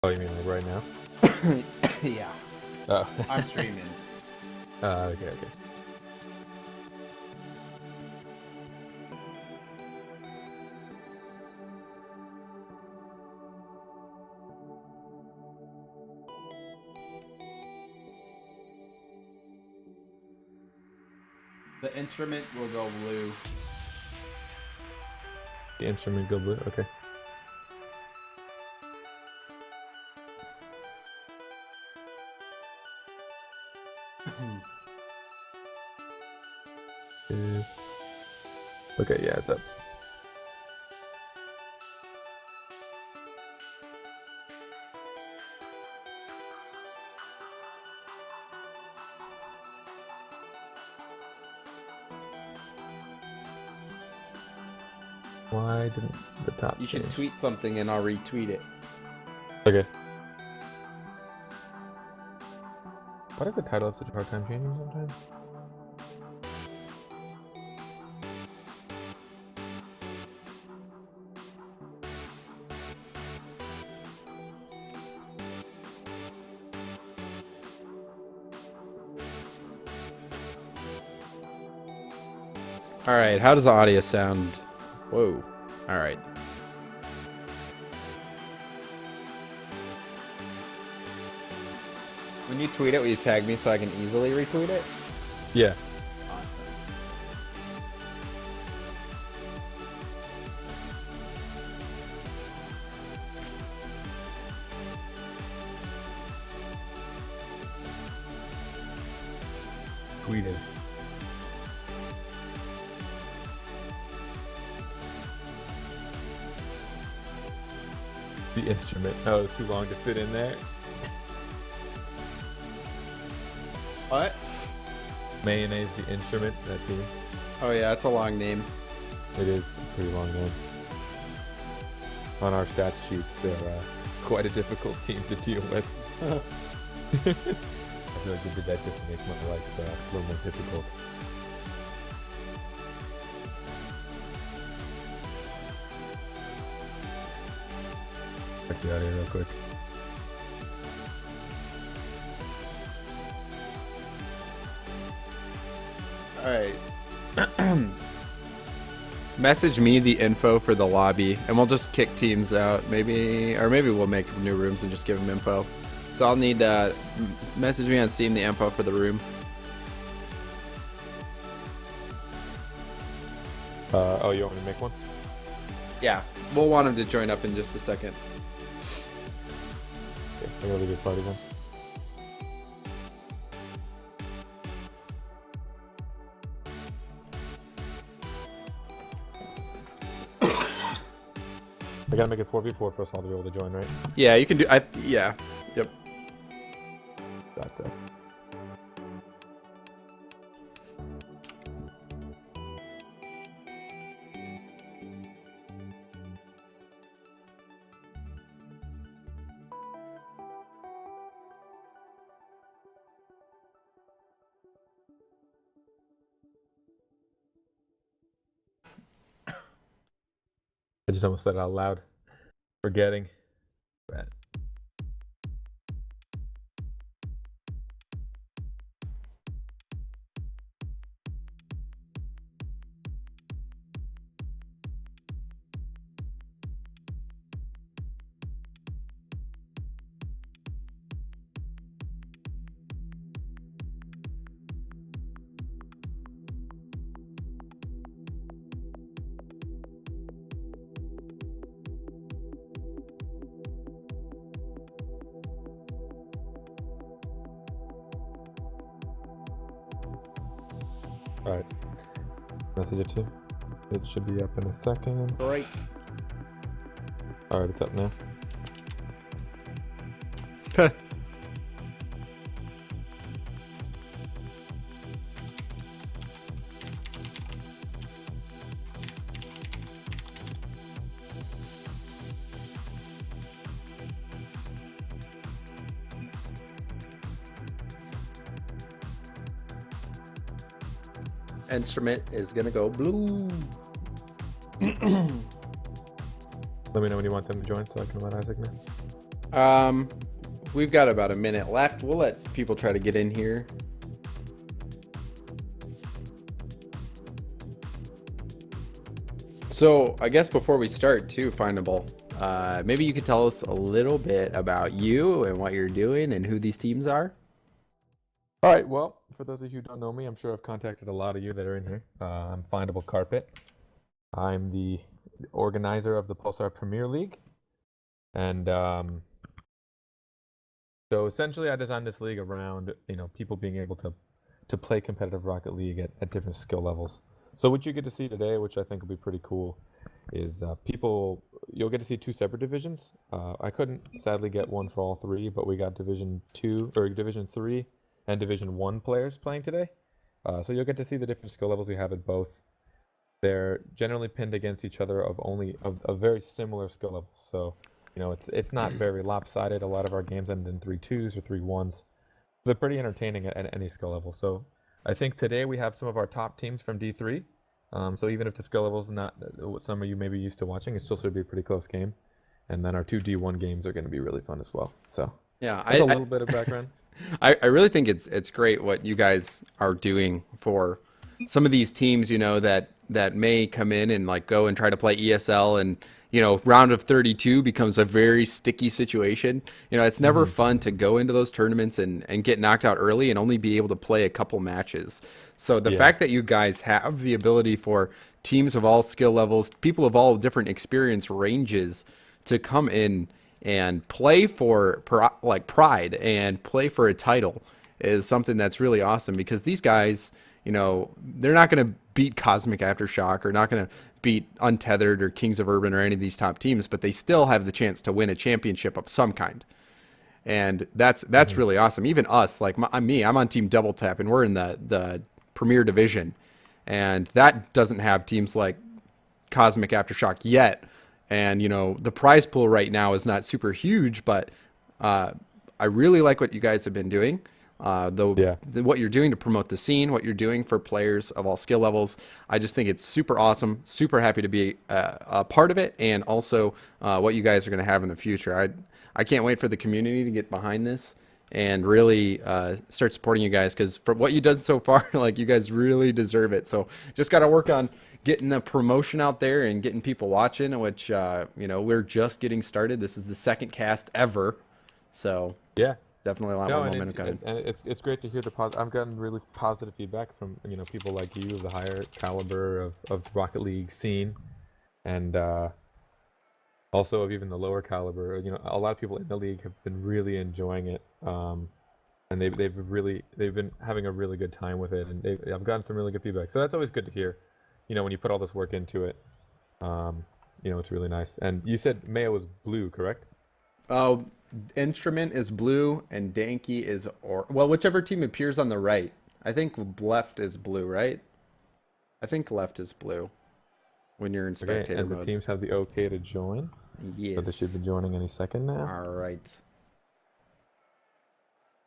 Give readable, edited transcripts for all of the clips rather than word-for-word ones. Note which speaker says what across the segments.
Speaker 1: Oh, you mean like right now?
Speaker 2: Yeah,
Speaker 1: Oh.
Speaker 2: I'm streaming.
Speaker 1: Okay.
Speaker 2: The instrument will go blue.
Speaker 1: The instrument go blue. Okay. Okay, yeah, it's up. Why didn't the top
Speaker 2: You should
Speaker 1: change?
Speaker 2: tweet something and I'll retweet it.
Speaker 1: Okay. Why does the title have such a hard time changing sometimes?
Speaker 2: All right, how does the audio sound? Whoa. All right. When you tweet it, will you tag me so I can easily retweet it?
Speaker 1: Yeah.
Speaker 2: Awesome.
Speaker 1: Tweeted. The instrument. Oh, it's too long to fit in there.
Speaker 2: What?
Speaker 1: Mayonnaise, the instrument, that team.
Speaker 2: Oh yeah, it's a long name.
Speaker 1: It is a pretty long name. On our stats sheets, they're quite a difficult team to deal with. I feel like we did that just to make my life a little more difficult. Check the audio real quick.
Speaker 2: All right. Message me the info for the lobby, and we'll just kick teams out. Maybe we'll make new rooms and just give them info. So I'll need message me on Steam the info for the room.
Speaker 1: Oh, you want me to make one?
Speaker 2: Yeah, we'll want him to join up in just a second.
Speaker 1: Okay, I'm gonna leave your party then. I gotta make it 4v4 for us all to be able to join, right?
Speaker 2: Yeah, you can do. Yeah. Yep.
Speaker 1: That's it. I just almost said it out loud. Forgetting. Right. Alright. Message it to you. It should be up in a second.
Speaker 2: Right.
Speaker 1: Alright, it's up now.
Speaker 2: Instrument is gonna go blue.
Speaker 1: Let me know when you want them to join so I can let Isaac know.
Speaker 2: We've got about a minute left. We'll let people try to get in here. So I guess before we start too, Findable, maybe you could tell us a little bit about you and what you're doing and who these teams are.
Speaker 1: All right, well, for those of you who don't know me, I'm sure I've contacted a lot of you that are in here. I'm Findable Carpet. I'm the organizer of the Pulsar Premier League. And so essentially I designed this league around, people being able to play competitive Rocket League at different skill levels. So what you get to see today, which I think will be pretty cool, is you'll get to see 2 separate divisions. I couldn't sadly get one for all 3, but we got Division 2 or Division 3 and Division 1 players playing today. So you'll get to see the different skill levels we have at both. They're generally pinned against each other of very similar skill levels. So, it's not very lopsided. A lot of our games end in 3-2s or 3-1s. They're pretty entertaining at any skill level. So I think today we have some of our top teams from D3. So even if the skill level is not what some of you may be used to watching, it still should be a pretty close game. And then our 2 D1 games are going to be really fun as well. So
Speaker 2: yeah,
Speaker 1: that's a little bit of background.
Speaker 2: I really think it's great what you guys are doing for some of these teams, that may come in and like go and try to play ESL, and round of 32 becomes a very sticky situation. It's never fun to go into those tournaments and get knocked out early and only be able to play a couple matches. So the fact that you guys have the ability for teams of all skill levels, people of all different experience ranges to come in and play for pride and play for a title is something that's really awesome, because these guys, they're not going to beat Cosmic Aftershock or not going to beat Untethered or Kings of Urban or any of these top teams, but they still have the chance to win a championship of some kind. And that's really awesome. Even us, like I'm on Team Double Tap, and we're in the Premier Division, and that doesn't have teams like Cosmic Aftershock yet. And the prize pool right now is not super huge, but I really like what you guys have been doing. What you're doing to promote the scene, what you're doing for players of all skill levels, I just think it's super awesome. Super happy to be a part of it, and also what you guys are going to have in the future. I can't wait for the community to get behind this and really start supporting you guys, because for what you've done so far, like, you guys really deserve it. So just got to work on getting the promotion out there and getting people watching, which we're just getting started. This is the 2nd cast ever, so
Speaker 1: yeah.
Speaker 2: Definitely a lot more momentum coming.
Speaker 1: And it's great to hear I've gotten really positive feedback from people like you, the higher caliber of the Rocket League scene, and also of even the lower caliber. A lot of people in the league have been really enjoying it, and they've been having a really good time with it, and I've gotten some really good feedback. So that's always good to hear. When you put all this work into it, it's really nice. And you said Mayo was blue, correct?
Speaker 2: Oh. Instrument is blue and Danky is whichever team appears on the right. I think left is blue, right? I think left is blue when you're in spectator mode.
Speaker 1: And the teams have the okay to join?
Speaker 2: Yes.
Speaker 1: So they should be joining any second now?
Speaker 2: All right.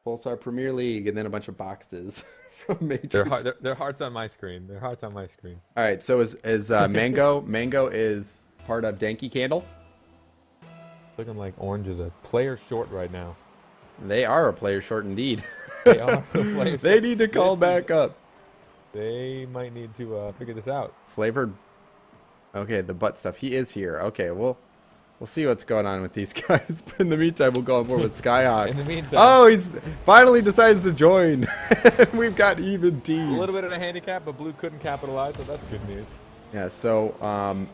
Speaker 2: Pulsar Premier League, and then a bunch of boxes from Matrix.
Speaker 1: Their hearts on my screen. Their hearts on my screen.
Speaker 2: All right, so is Mango is part of Danky Candle?
Speaker 1: Looking like Orange is a player short right now.
Speaker 2: They are a player short indeed.
Speaker 1: They are a player short.
Speaker 2: They need to call back up.
Speaker 1: They might need to figure this out.
Speaker 2: Flavored. Okay, the butt stuff. He is here. Okay, we'll see what's going on with these guys. But in the meantime, we'll go on board with Skyhawk.
Speaker 1: In the meantime.
Speaker 2: Oh, he's finally decides to join. We've got even teams.
Speaker 1: A little bit of a handicap, but Blue couldn't capitalize, so that's good news.
Speaker 2: Yeah, so,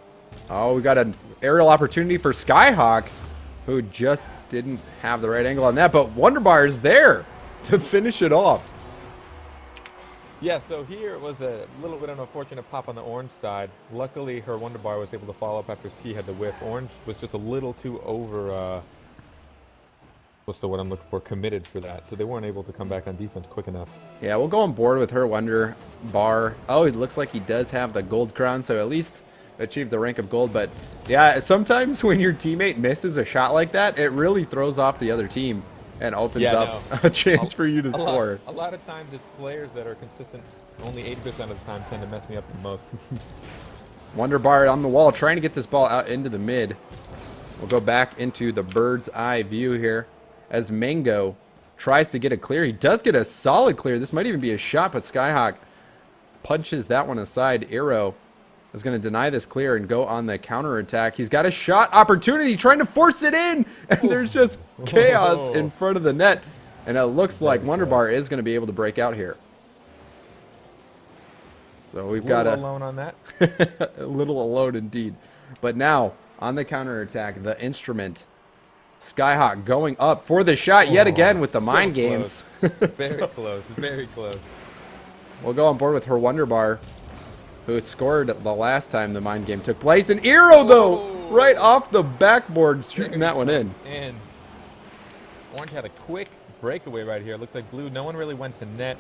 Speaker 2: we got an aerial opportunity for Skyhawk, who just didn't have the right angle on that, but Wonderbar is there to finish it off.
Speaker 1: Yeah, so here it was a little bit of an unfortunate pop on the Orange side. Luckily, her Wonderbar was able to follow up after he had the whiff. Orange was just a little too over, what's the word I'm looking for, committed for that. So they weren't able to come back on defense quick enough.
Speaker 2: Yeah, we'll go on board with her Wonderbar. Oh, it looks like he does have the gold crown, so at least achieved the rank of gold. But yeah, sometimes when your teammate misses a shot like that, it really throws off the other team and opens up a chance for you to score.
Speaker 1: A lot of times it's players that are consistent only 80% of the time tend to mess me up the most.
Speaker 2: Wonderbar on the wall trying to get this ball out into the mid. We'll go back into the bird's eye view here as Mango tries to get a clear. He does get a solid clear. This might even be a shot, but Skyhawk punches that one aside. Arrow is going to deny this clear and go on the counterattack. He's got a shot opportunity, trying to force it in, and there's just chaos in front of the net. And it looks like Wonderbar is going to be able to break out here. So we've got
Speaker 1: a little alone on that.
Speaker 2: a little alone indeed. But now on the counterattack, the instrument, Skyhawk going up for the shot yet again with the mind games.
Speaker 1: Very close, very close.
Speaker 2: We'll go on board with her Wonderbar, who scored the last time the mind game took place. And Eero, though, right off the backboard, shooting that one in.
Speaker 1: And Orange had a quick breakaway right here. It looks like Blue, no one really went to net,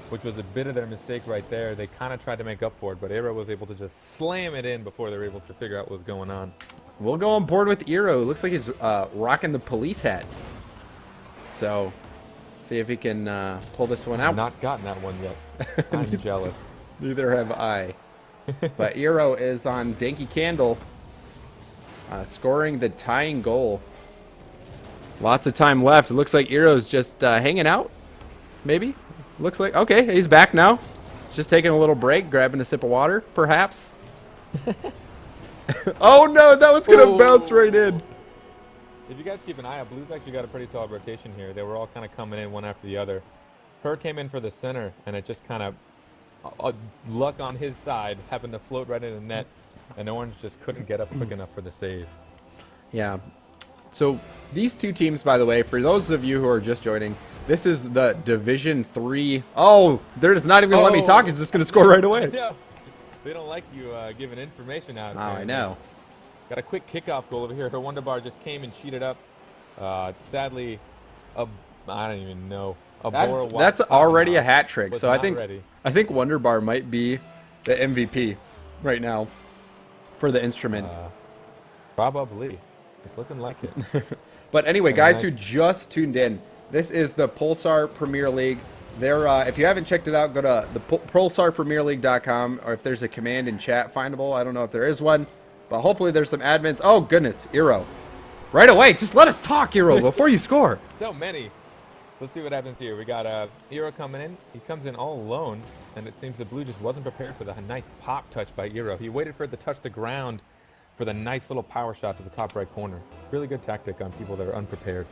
Speaker 1: which was a bit of their mistake right there. They kind of tried to make up for it, but Eero was able to just slam it in before they were able to figure out what was going on.
Speaker 2: We'll go on board with Eero. Looks like he's rocking the police hat. So, see if he can pull this one out.
Speaker 1: I've not gotten that one yet. I'm jealous.
Speaker 2: Neither have I. But Eero is on Danky Candle, scoring the tying goal. Lots of time left. It looks like Eero's just hanging out, maybe? Looks like, okay, he's back now. Just taking a little break, grabbing a sip of water, perhaps. Oh no, that one's going to bounce right in.
Speaker 1: If you guys keep an eye out, Blue's actually got a pretty solid rotation here. They were all kind of coming in one after the other. Her came in for the center, and it just kind of luck on his side, having to float right in the net, and Orange just couldn't get up quick enough for the save.
Speaker 2: Yeah. So these two teams, by the way, for those of you who are just joining, this is the Division 3. Oh, they're just not even going to let me talk. It's just going to score right away.
Speaker 1: No, they don't like you giving information out.
Speaker 2: Oh, I know.
Speaker 1: Got a quick kickoff goal over here. Her Wonderbar just came and cheated up. Sadly, I don't even know.
Speaker 2: That's already a hat trick. So I think Wonderbar might be the MVP right now for the instrument.
Speaker 1: Probably. It's looking like it.
Speaker 2: But anyway, guys who just tuned in, this is the Pulsar Premier League. There, if you haven't checked it out, go to the pulsarpremierleague.com, or if there's a command in chat findable. I don't know if there is one, but hopefully there's some admins. Oh goodness, Eero. Right away, just let us talk, Eero, before you score.
Speaker 1: So many. Let's see what happens here. We got Eero coming in. He comes in all alone, and it seems the Blue just wasn't prepared for the nice pop touch by Eero. He waited for it to touch the ground for the nice little power shot to the top right corner. Really good tactic on people that are unprepared.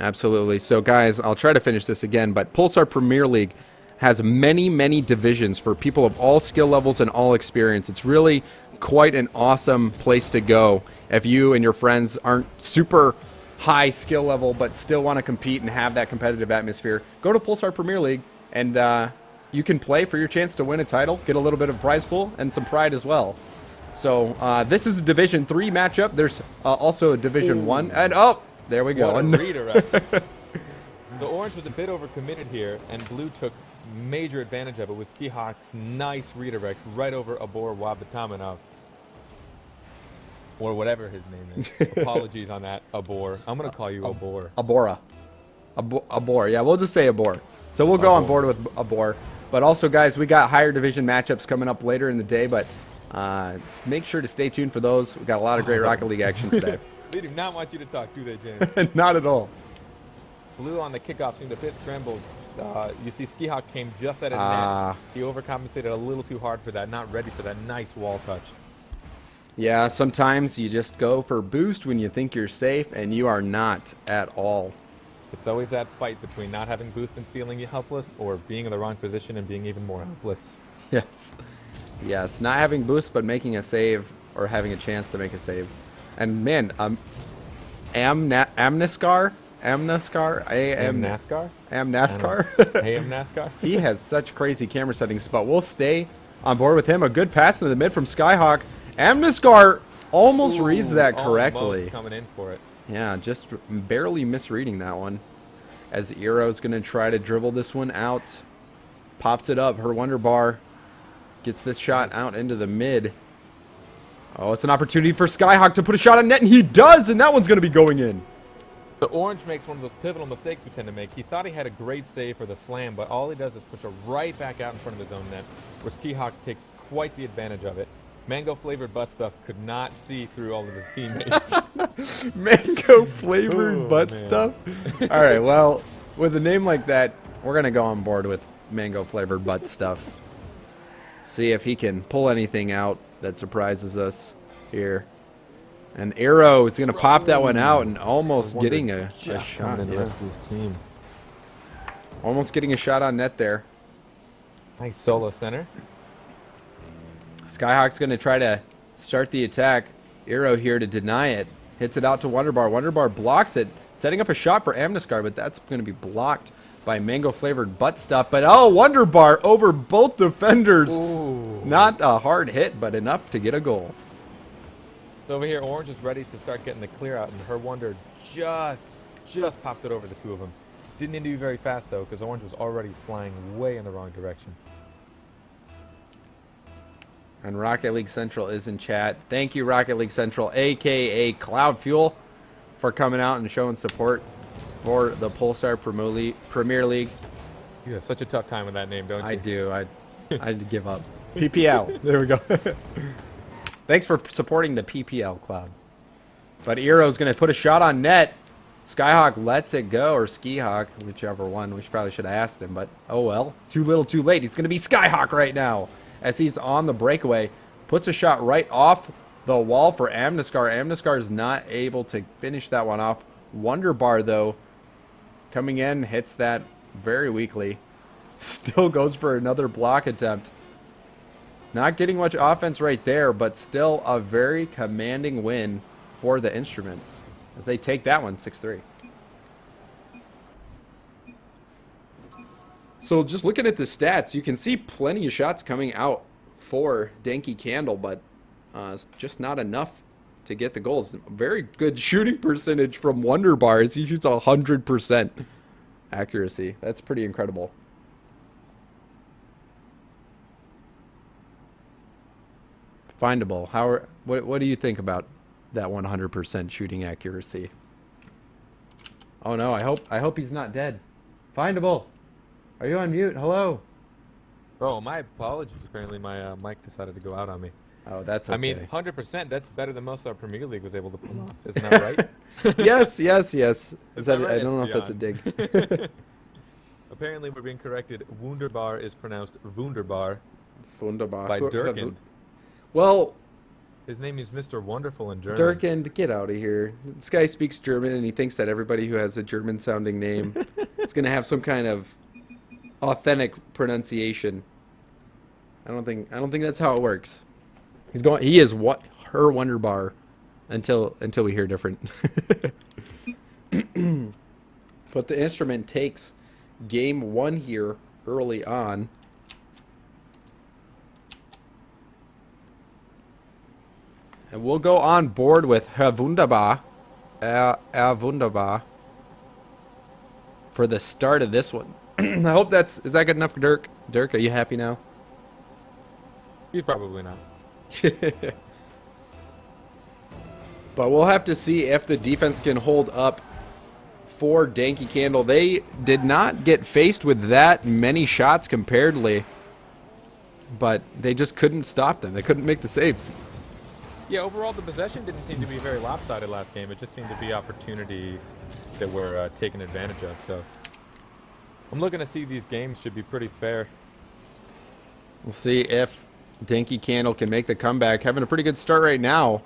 Speaker 2: Absolutely. So, guys, I'll try to finish this again, but Pulsar Premier League has many, many divisions for people of all skill levels and all experience. It's really quite an awesome place to go if you and your friends aren't super high skill level but still want to compete and have that competitive atmosphere. Go to Pulsar Premier League, and you can play for your chance to win a title, get a little bit of prize pool, and some pride as well. So this is a Division 3 matchup. There's also a Division 1. And, oh, there we go.
Speaker 1: What a redirect. The Orange was a bit overcommitted here, and Blue took major advantage of it with Skihawk's nice redirect right over Abor Wabatamanov. Or whatever his name is. Apologies on that, Abor. I'm going to call you Abor.
Speaker 2: Abora. Abor. Yeah, we'll just say Abor. So we'll go on board with Abor. But also, guys, we got higher division matchups coming up later in the day, but just make sure to stay tuned for those. We've got a lot of great Rocket League action today.
Speaker 1: They do not want you to talk, do they, James?
Speaker 2: Not at all.
Speaker 1: Blue on the kickoff seemed a bit scrambled. You see Skihawk came just at a net. He overcompensated a little too hard for that, not ready for that nice wall touch.
Speaker 2: Yeah, sometimes you just go for boost when you think you're safe, and you are not at all.
Speaker 1: It's always that fight between not having boost and feeling helpless, or being in the wrong position and being even more helpless.
Speaker 2: Yes. Yes, not having boost but making a save, or having a chance to make a save. And man, Amnescar? He has such crazy camera settings, but we'll stay on board with him. A good pass into the mid from Skyhawk. Amnescar almost reads that correctly.
Speaker 1: Almost coming in for it.
Speaker 2: Yeah, just barely misreading that one. As Eero's going to try to dribble this one out. Pops it up. Her Wonderbar gets this shot out into the mid. Oh, it's an opportunity for Skyhawk to put a shot on net, and he does, and that one's going to be going in.
Speaker 1: The Orange makes one of those pivotal mistakes we tend to make. He thought he had a great save for the slam, but all he does is push it right back out in front of his own net, where Skihawk takes quite the advantage of it. Mango flavored butt stuff could not see through all of his teammates.
Speaker 2: Mango flavored
Speaker 1: Oh,
Speaker 2: butt
Speaker 1: man.
Speaker 2: stuff. All right, well, with a name like that, we're gonna go on board with mango flavored butt stuff. See if he can pull anything out that surprises us here. And Arrow is gonna pop that one out and almost getting a
Speaker 1: Just
Speaker 2: shot.
Speaker 1: coming in the
Speaker 2: Yeah.
Speaker 1: rest of his team.
Speaker 2: Almost getting a shot on net there.
Speaker 1: Nice solo center.
Speaker 2: Skyhawk's going to try to start the attack. Arrow here to deny it. Hits it out to Wonderbar. Wonderbar blocks it, setting up a shot for Amnescar, but that's going to be blocked by mango-flavored butt stuff. But, oh, Wonderbar over both defenders.
Speaker 1: Ooh.
Speaker 2: Not a hard hit, but enough to get a goal.
Speaker 1: So over here, Orange is ready to start getting the clear out, and her Wonder just popped it over the two of them. Didn't need to be very fast, though, because Orange was already flying way in the wrong direction.
Speaker 2: And Rocket League Central is in chat. Thank you, Rocket League Central, a.k.a. Cloud Fuel, for coming out and showing support for the Pulsar Premier League.
Speaker 1: You have such a tough time with that name, don't you?
Speaker 2: I do. I'd give up. PPL. There we go. Thanks for supporting the PPL, Cloud. But Eero's going to put a shot on net. Skyhawk lets it go, or Skihawk, whichever one. We probably should have asked him, but oh well. Too little, too late. He's going to be Skyhawk right now as he's on the breakaway. Puts a shot right off the wall for Amnescar. Amnescar is not able to finish that one off. Wonderbar, though, coming in, hits that very weakly. Still goes for another block attempt. Not getting much offense right there, but still a very commanding win for the Instrument as they take that one 6-3. So just looking at the stats, you can see plenty of shots coming out for Danky Candle, but it's just not enough to get the goals. Very good shooting percentage from Wonderbar as he shoots 100% accuracy. That's pretty incredible. Findable. What do you think about that 100% shooting accuracy? Oh no, I hope he's not dead. Findable. Are you on mute? Hello.
Speaker 1: Oh, my apologies. Apparently my mic decided to go out on me.
Speaker 2: Oh, that's okay.
Speaker 1: I mean, 100%, that's better than most of our Premier League was able to pull off. Isn't that right?
Speaker 2: yes. Is that,
Speaker 1: right,
Speaker 2: I don't know if that's a dig.
Speaker 1: Apparently, we're being corrected. Wunderbar is pronounced Wunderbar
Speaker 2: Wunderbar.
Speaker 1: by Durkand.
Speaker 2: Well,
Speaker 1: his name is Mr. Wonderful in German.
Speaker 2: Durkand, get out of here. This guy speaks German, and he thinks that everybody who has a German-sounding name is going to have some kind of authentic pronunciation. I don't think that's how it works. He is what her Wonderbar until we hear different. But the Instrument takes game 1 here early on. And we'll go on board with Herr Wunderbar. Wunderbar. For the start of this one. I hope is that good enough for Dirk? Dirk, are you happy now?
Speaker 1: He's probably not.
Speaker 2: But we'll have to see if the defense can hold up for Danky Candle. They did not get faced with that many shots comparatively, but they just couldn't stop them. They couldn't make the saves.
Speaker 1: Yeah, overall, the possession didn't seem to be very lopsided last game. It just seemed to be opportunities that were taken advantage of. So I'm looking to see these games should be pretty fair.
Speaker 2: We'll see if Danky Candle can make the comeback. Having a pretty good start right now.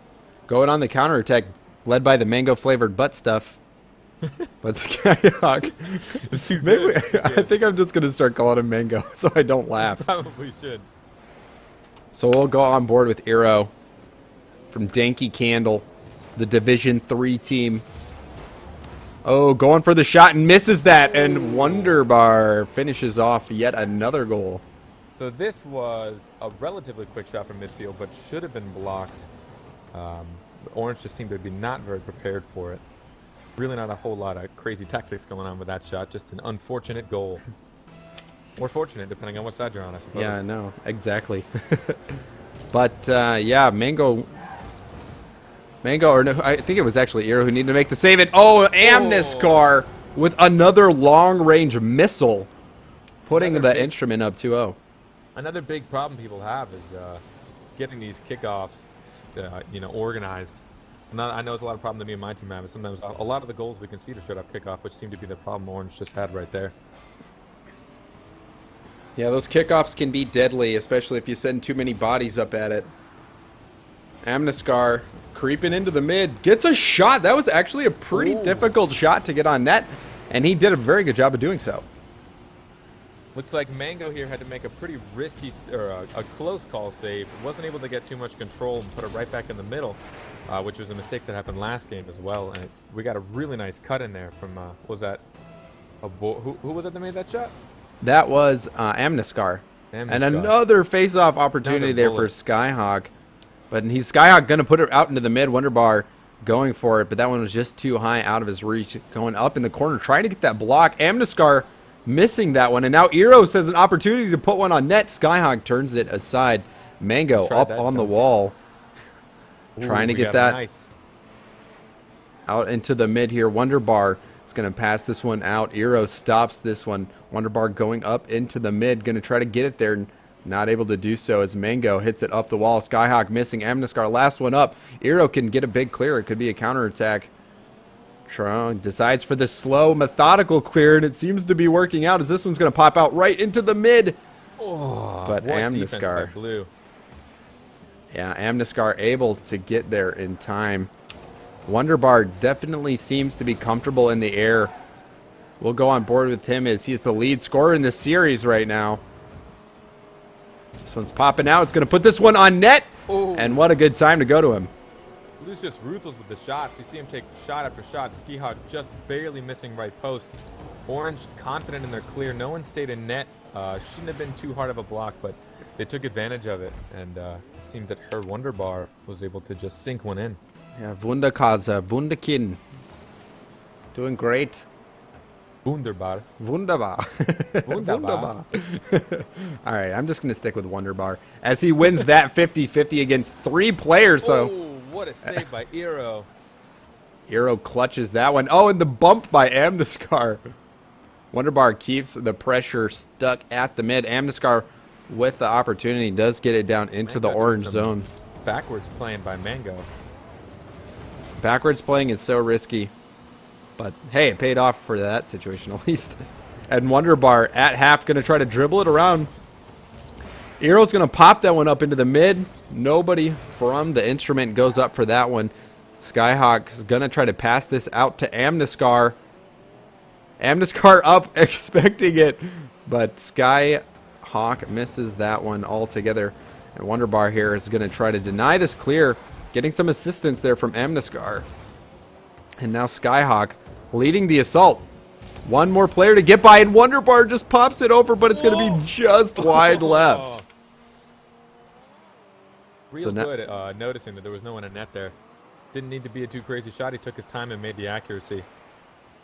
Speaker 2: Going on the counterattack, led by the mango-flavored butt stuff. But Skyhawk, maybe I think I'm just going to start calling him Mango so I don't laugh.
Speaker 1: Probably should.
Speaker 2: So we'll go on board with Arrow from Danky Candle, the Division 3 team. Oh, going for the shot and misses that, and Wonderbar finishes off yet another goal.
Speaker 1: So this was a relatively quick shot from midfield, but should have been blocked. Orange just seemed to be not very prepared for it. Really not a whole lot of crazy tactics going on with that shot. Just an unfortunate goal. Or fortunate, depending on what side you're on, I suppose.
Speaker 2: Yeah, I know. Exactly. But, yeah, Mango, or no, I think it was actually Eero who needed to make the save. And, oh, Amnescar with another long-range missile, putting the Instrument up 2-0.
Speaker 1: Another big problem people have is getting these kickoffs, organized. I know it's a lot of problem to me and my team have. Sometimes a lot of the goals we can see to straight off kickoff, which seem to be the problem Orange just had right there.
Speaker 2: Yeah, those kickoffs can be deadly, especially if you send too many bodies up at it. Amnescar creeping into the mid. Gets a shot. That was actually a pretty difficult shot to get on net, and he did a very good job of doing so.
Speaker 1: Looks like Mango here had to make a pretty risky, or a close call save. Wasn't able to get too much control and put it right back in the middle, which was a mistake that happened last game as well. And we got a really nice cut in there from, was that, who was it that made that shot?
Speaker 2: That was Amnescar. And another face-off opportunity there for Skyhawk. But he's Skyhawk going to put it out into the mid. Wonderbar going for it, but that one was just too high out of his reach. Going up in the corner, trying to get that block. Amnescar missing that one. And now Eros has an opportunity to put one on net. Skyhawk turns it aside. Mango up on the wall. Trying to get that out into the mid here. Wonderbar is going to pass this one out. Eros stops this one. Wonderbar going up into the mid. Going to try to get it there. Not able to do so as Mango hits it up the wall. Skyhawk missing. Amnescar last one up. Eero can get a big clear. It could be a counterattack. Trong decides for the slow, methodical clear, and it seems to be working out as this one's going to pop out right into the mid.
Speaker 1: Oh,
Speaker 2: but Amnescar.
Speaker 1: Blue.
Speaker 2: Yeah, Amnescar able to get there in time. Wonderbar definitely seems to be comfortable in the air. We'll go on board with him as he's the lead scorer in this series right now. This one's popping out. It's going to put this one on net.
Speaker 1: Ooh.
Speaker 2: And what a good time to go to him.
Speaker 1: Blue's just ruthless with the shots. You see him take shot after shot. Skihawk just barely missing right post. Orange confident in their clear. No one stayed in net. Shouldn't have been too hard of a block, but they took advantage of it. And it seemed that her Wonderbar was able to just sink one in.
Speaker 2: Yeah, Wunderkase, Wunderkin. Doing great.
Speaker 1: Wunderbar.
Speaker 2: Wunderbar. Wunderbar. All right, I'm just going to stick with Wonderbar as he wins that 50-50 against 3 players. So,
Speaker 1: what a save by Eero.
Speaker 2: Eero clutches that one. Oh, and the bump by Amnescar. Wonderbar keeps the pressure stuck at the mid. Amnescar with the opportunity does get it down into the orange zone.
Speaker 1: Backwards playing by Mango.
Speaker 2: Backwards playing is so risky. But, hey, it paid off for that situation at least. And Wonderbar at half going to try to dribble it around. Eero's going to pop that one up into the mid. Nobody from the instrument goes up for that one. Skyhawk is going to try to pass this out to Amnescar. Amnescar up, expecting it. But Skyhawk misses that one altogether. And Wonderbar here is going to try to deny this clear. Getting some assistance there from Amnescar. And now Skyhawk leading the assault. One more player to get by, and Wonderbar just pops it over, but it's going to be just wide left.
Speaker 1: Real good noticing that there was no one in net there. Didn't need to be a too crazy shot. He took his time and made the accuracy.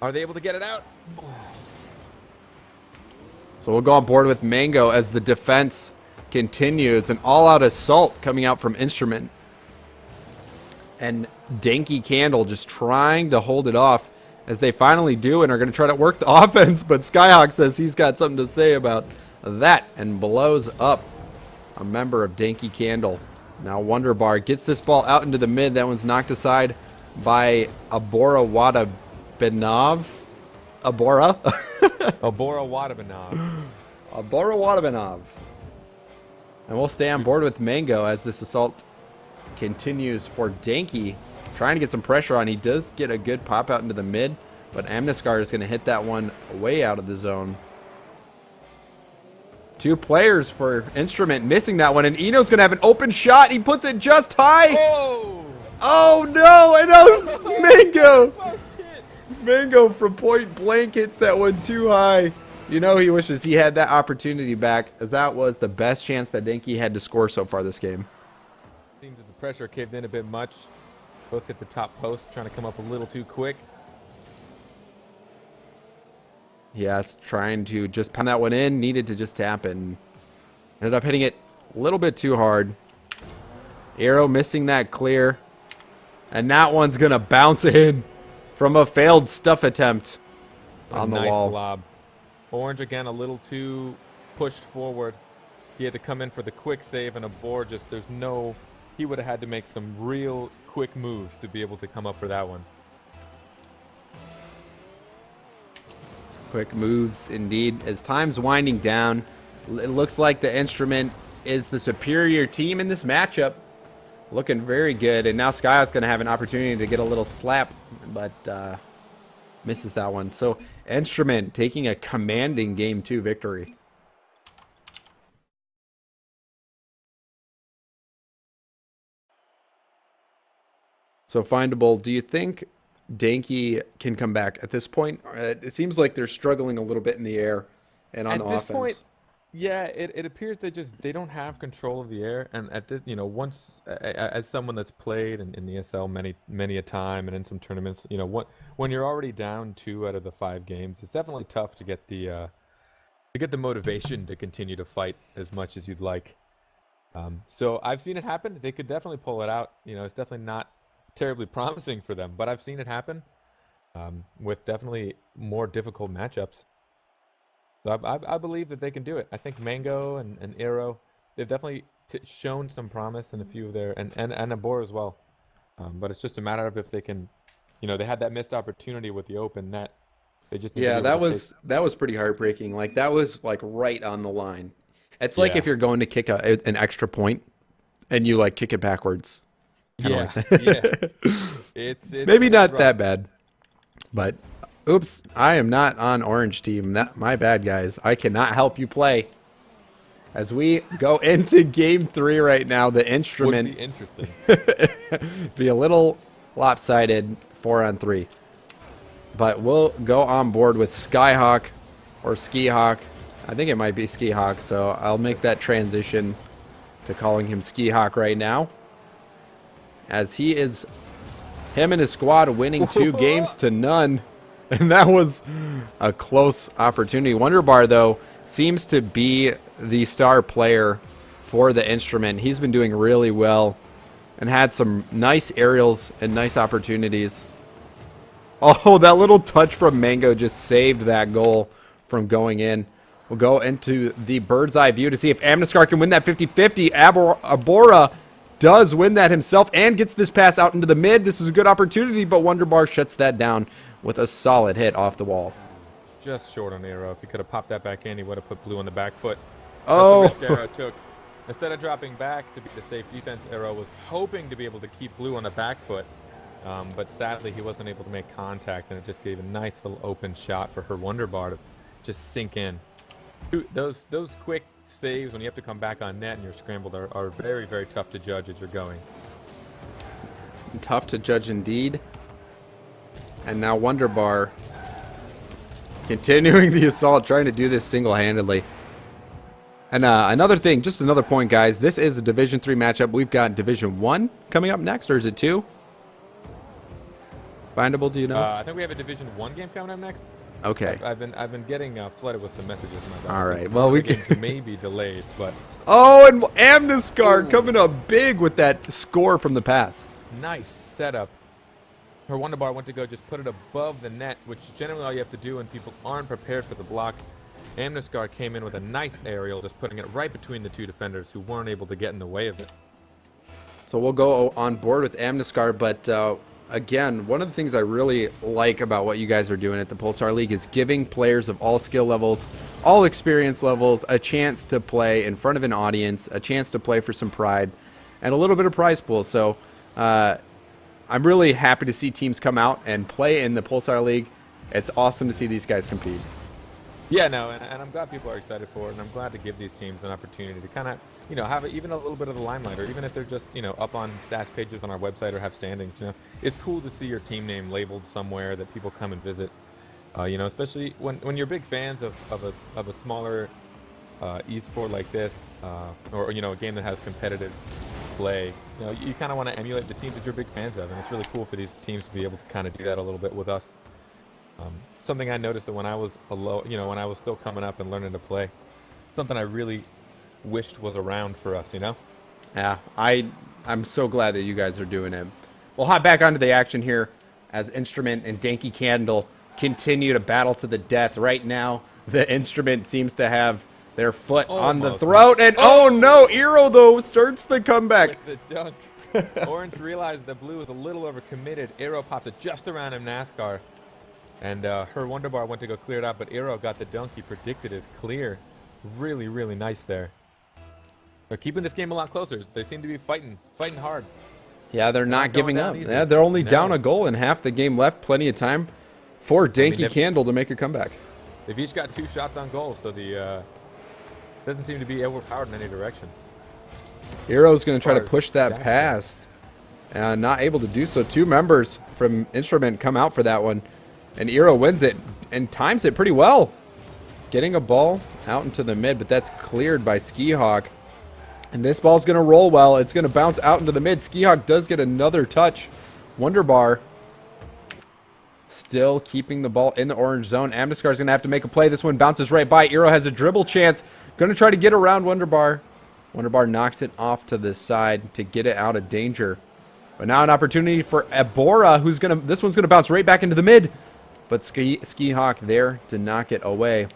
Speaker 1: Are they able to get it out?
Speaker 2: So we'll go on board with Mango as the defense continues. An all-out assault coming out from Instrument. And Danky Candle just trying to hold it off as they finally do and are going to try to work the offense. But Skyhawk says he's got something to say about that and blows up a member of Danky Candle. Now Wonderbar gets this ball out into the mid. That one's knocked aside by Abora Wadabanov. Abora?
Speaker 1: Abora Wadabanov.
Speaker 2: Abora Wadabanov. And we'll stay on board with Mango as this assault continues for Danky. Trying to get some pressure on. He does get a good pop out into the mid, but Amnescar is going to hit that one way out of the zone. 2 players for Instrument missing that one, and Eno's going to have an open shot. He puts it just high. Oh no, and oh, Mango. Mango from point blank hits that one too high. You know he wishes he had that opportunity back, as that was the best chance that Danky had to score so far this game.
Speaker 1: Seems that the pressure caved in a bit much. Both hit the top post, trying to come up a little too quick.
Speaker 2: Yes, trying to just pound that one in. Needed to just tap and ended up hitting it a little bit too hard. Eero missing that clear. And that one's going to bounce in from a failed stuff attempt on the wall.
Speaker 1: Nice lob. Orange again a little too pushed forward. he had to come in for the quick save and a board. Just there's no, he would have had to make some real quick moves to be able to come up for that one.
Speaker 2: Quick moves indeed. As time's winding down, it looks like the Instrument is the superior team in this matchup. Looking very good. And now Skyhawk's going to have an opportunity to get a little slap, but misses that one. So Instrument taking a commanding Game 2 victory. So Findable, do you think Danke can come back at this point? It seems like they're struggling a little bit in the air and on the offense.
Speaker 1: Point, yeah, it appears they don't have control of the air. And at this, once as someone that's played in the ESL many a time and in some tournaments, when you're already down 2 out of the 5 games, it's definitely tough to get the motivation to continue to fight as much as you'd like. So I've seen it happen. They could definitely pull it out. It's definitely not terribly promising for them, but I've seen it happen with definitely more difficult matchups. So I believe that they can do it. I think Mango and Aero, they've definitely shown some promise in a few of their, and Abor as well. But it's just a matter of if they can, they had that missed opportunity with the open net. They just
Speaker 2: that was pretty heartbreaking. Like that was like right on the line. It's like if you're going to kick an extra point and you like kick it backwards.
Speaker 1: Yeah, it's
Speaker 2: maybe not rough. That bad, but oops, I am not on orange team. My bad, guys. I cannot help you play. As we go into Game 3 right now, the Instrument
Speaker 1: would be interesting.
Speaker 2: Be a little lopsided 4-on-3, but we'll go on board with Skyhawk or Skihawk. I think it might be Skihawk, so I'll make that transition to calling him Skihawk right now. As him and his squad winning 2 games to none. And that was a close opportunity. Wonderbar, though, seems to be the star player for the Instrument. He's been doing really well and had some nice aerials and nice opportunities. Oh, that little touch from Mango just saved that goal from going in. We'll go into the bird's eye view to see if Amnescar can win that 50-50. Abora does win that himself and gets this pass out into the mid. This is a good opportunity, but Wonderbar shuts that down with a solid hit off the wall.
Speaker 1: Just short on Aero. If he could have popped that back in, he would have put blue on the back foot.
Speaker 2: Oh.
Speaker 1: That's the risk Aero took. Instead of dropping back to be the safe defense, Aero was hoping to be able to keep blue on the back foot, but sadly he wasn't able to make contact, and it just gave a nice little open shot for her Wonderbar to just sink in. Those quick saves when you have to come back on net and you're scrambled are very, very tough to judge as you're going.
Speaker 2: Tough to judge indeed. And now Wonderbar continuing the assault, trying to do this single-handedly. And another thing, just another point, guys. This is a Division 3 matchup. We've got Division 1 coming up next, or is it 2? Findable, do you know?
Speaker 1: I think we have a Division 1 game coming up next.
Speaker 2: Okay.
Speaker 1: I've been getting flooded with some messages.
Speaker 2: All right. Well, we can
Speaker 1: may be delayed, but
Speaker 2: oh, and Amnescar coming up big with that score from the pass.
Speaker 1: Nice setup. Her Wonderbar went to go just put it above the net, which is generally all you have to do when people aren't prepared for the block. Amnescar came in with a nice aerial, just putting it right between the 2 defenders who weren't able to get in the way of it.
Speaker 2: So we'll go on board with Amnescar, but again, one of the things I really like about what you guys are doing at the Pulsar League is giving players of all skill levels, all experience levels, a chance to play in front of an audience, a chance to play for some pride, and a little bit of prize pool. So I'm really happy to see teams come out and play in the Pulsar League. It's awesome to see these guys compete.
Speaker 1: Yeah, no, and I'm glad people are excited for it, and I'm glad to give these teams an opportunity to kind of, have even a little bit of the limelight, or even if they're just, up on stats pages on our website or have standings, it's cool to see your team name labeled somewhere that people come and visit, especially when you're big fans of a smaller esport like this, or a game that has competitive play, you kind of want to emulate the teams that you're big fans of, and it's really cool for these teams to be able to kind of do that a little bit with us. Something I noticed that when I was when I was still coming up and learning to play, something I really wished was around for us,
Speaker 2: Yeah, I'm so glad that you guys are doing it. We'll hop back onto the action here as Instrument and Danke Candle continue to battle to the death. Right now, the Instrument seems to have Their foot on the
Speaker 1: Almost.
Speaker 2: throat, and oh no, Eero though starts the comeback.
Speaker 1: With the dunk. Orange realized that blue was a little overcommitted. Aero pops it just around him, NASCAR. And her Wonder Bar went to go clear it out, but Aero got the dunk he predicted as clear. Really, really nice there. They're keeping this game a lot closer. They seem to be fighting hard.
Speaker 2: Yeah, they're not giving up.
Speaker 1: Easy.
Speaker 2: Yeah, they're only down a goal and half the game left. Plenty of time for Danky Candle to make a comeback.
Speaker 1: They've each got 2 shots on goal, so the doesn't seem to be overpowered in any direction.
Speaker 2: Eero's going to try to push that past. And not able to do so. 2 members from Instrument come out for that one. And Eero wins it and times it pretty well. Getting a ball out into the mid, but that's cleared by Skihawk. And this ball's going to roll well. It's going to bounce out into the mid. Skihawk does get another touch. Wonder Bar still keeping the ball in the orange zone. Amnescar's going to have to make a play. This one bounces right by. Eero has a dribble chance. Going to try to get around Wonder Bar. Wonder Bar knocks it off to the side to get it out of danger. But now an opportunity for Abora, who's going to... This one's going to bounce right back into the mid. But Skihawk there to knock it away.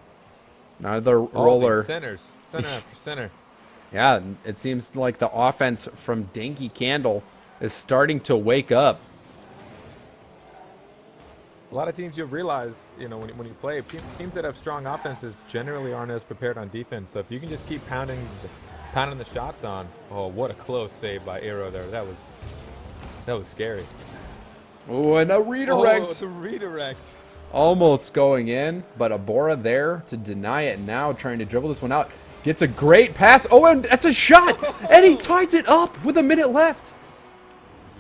Speaker 2: Another roller.
Speaker 1: Center after center.
Speaker 2: Yeah, it seems like the offense from Danky Candle is starting to wake up.
Speaker 1: A lot of teams you'll realize, you know, when you play, teams that have strong offenses generally aren't as prepared on defense. So if you can just keep pounding the shots on, oh, what a close save by Aero there. That was scary.
Speaker 2: Oh, and a redirect.
Speaker 1: Oh, it's a redirect.
Speaker 2: Almost going in, but Abora there to deny it now, trying to dribble this one out. Gets a great pass. Oh, and that's a shot. And he ties it up with a minute left.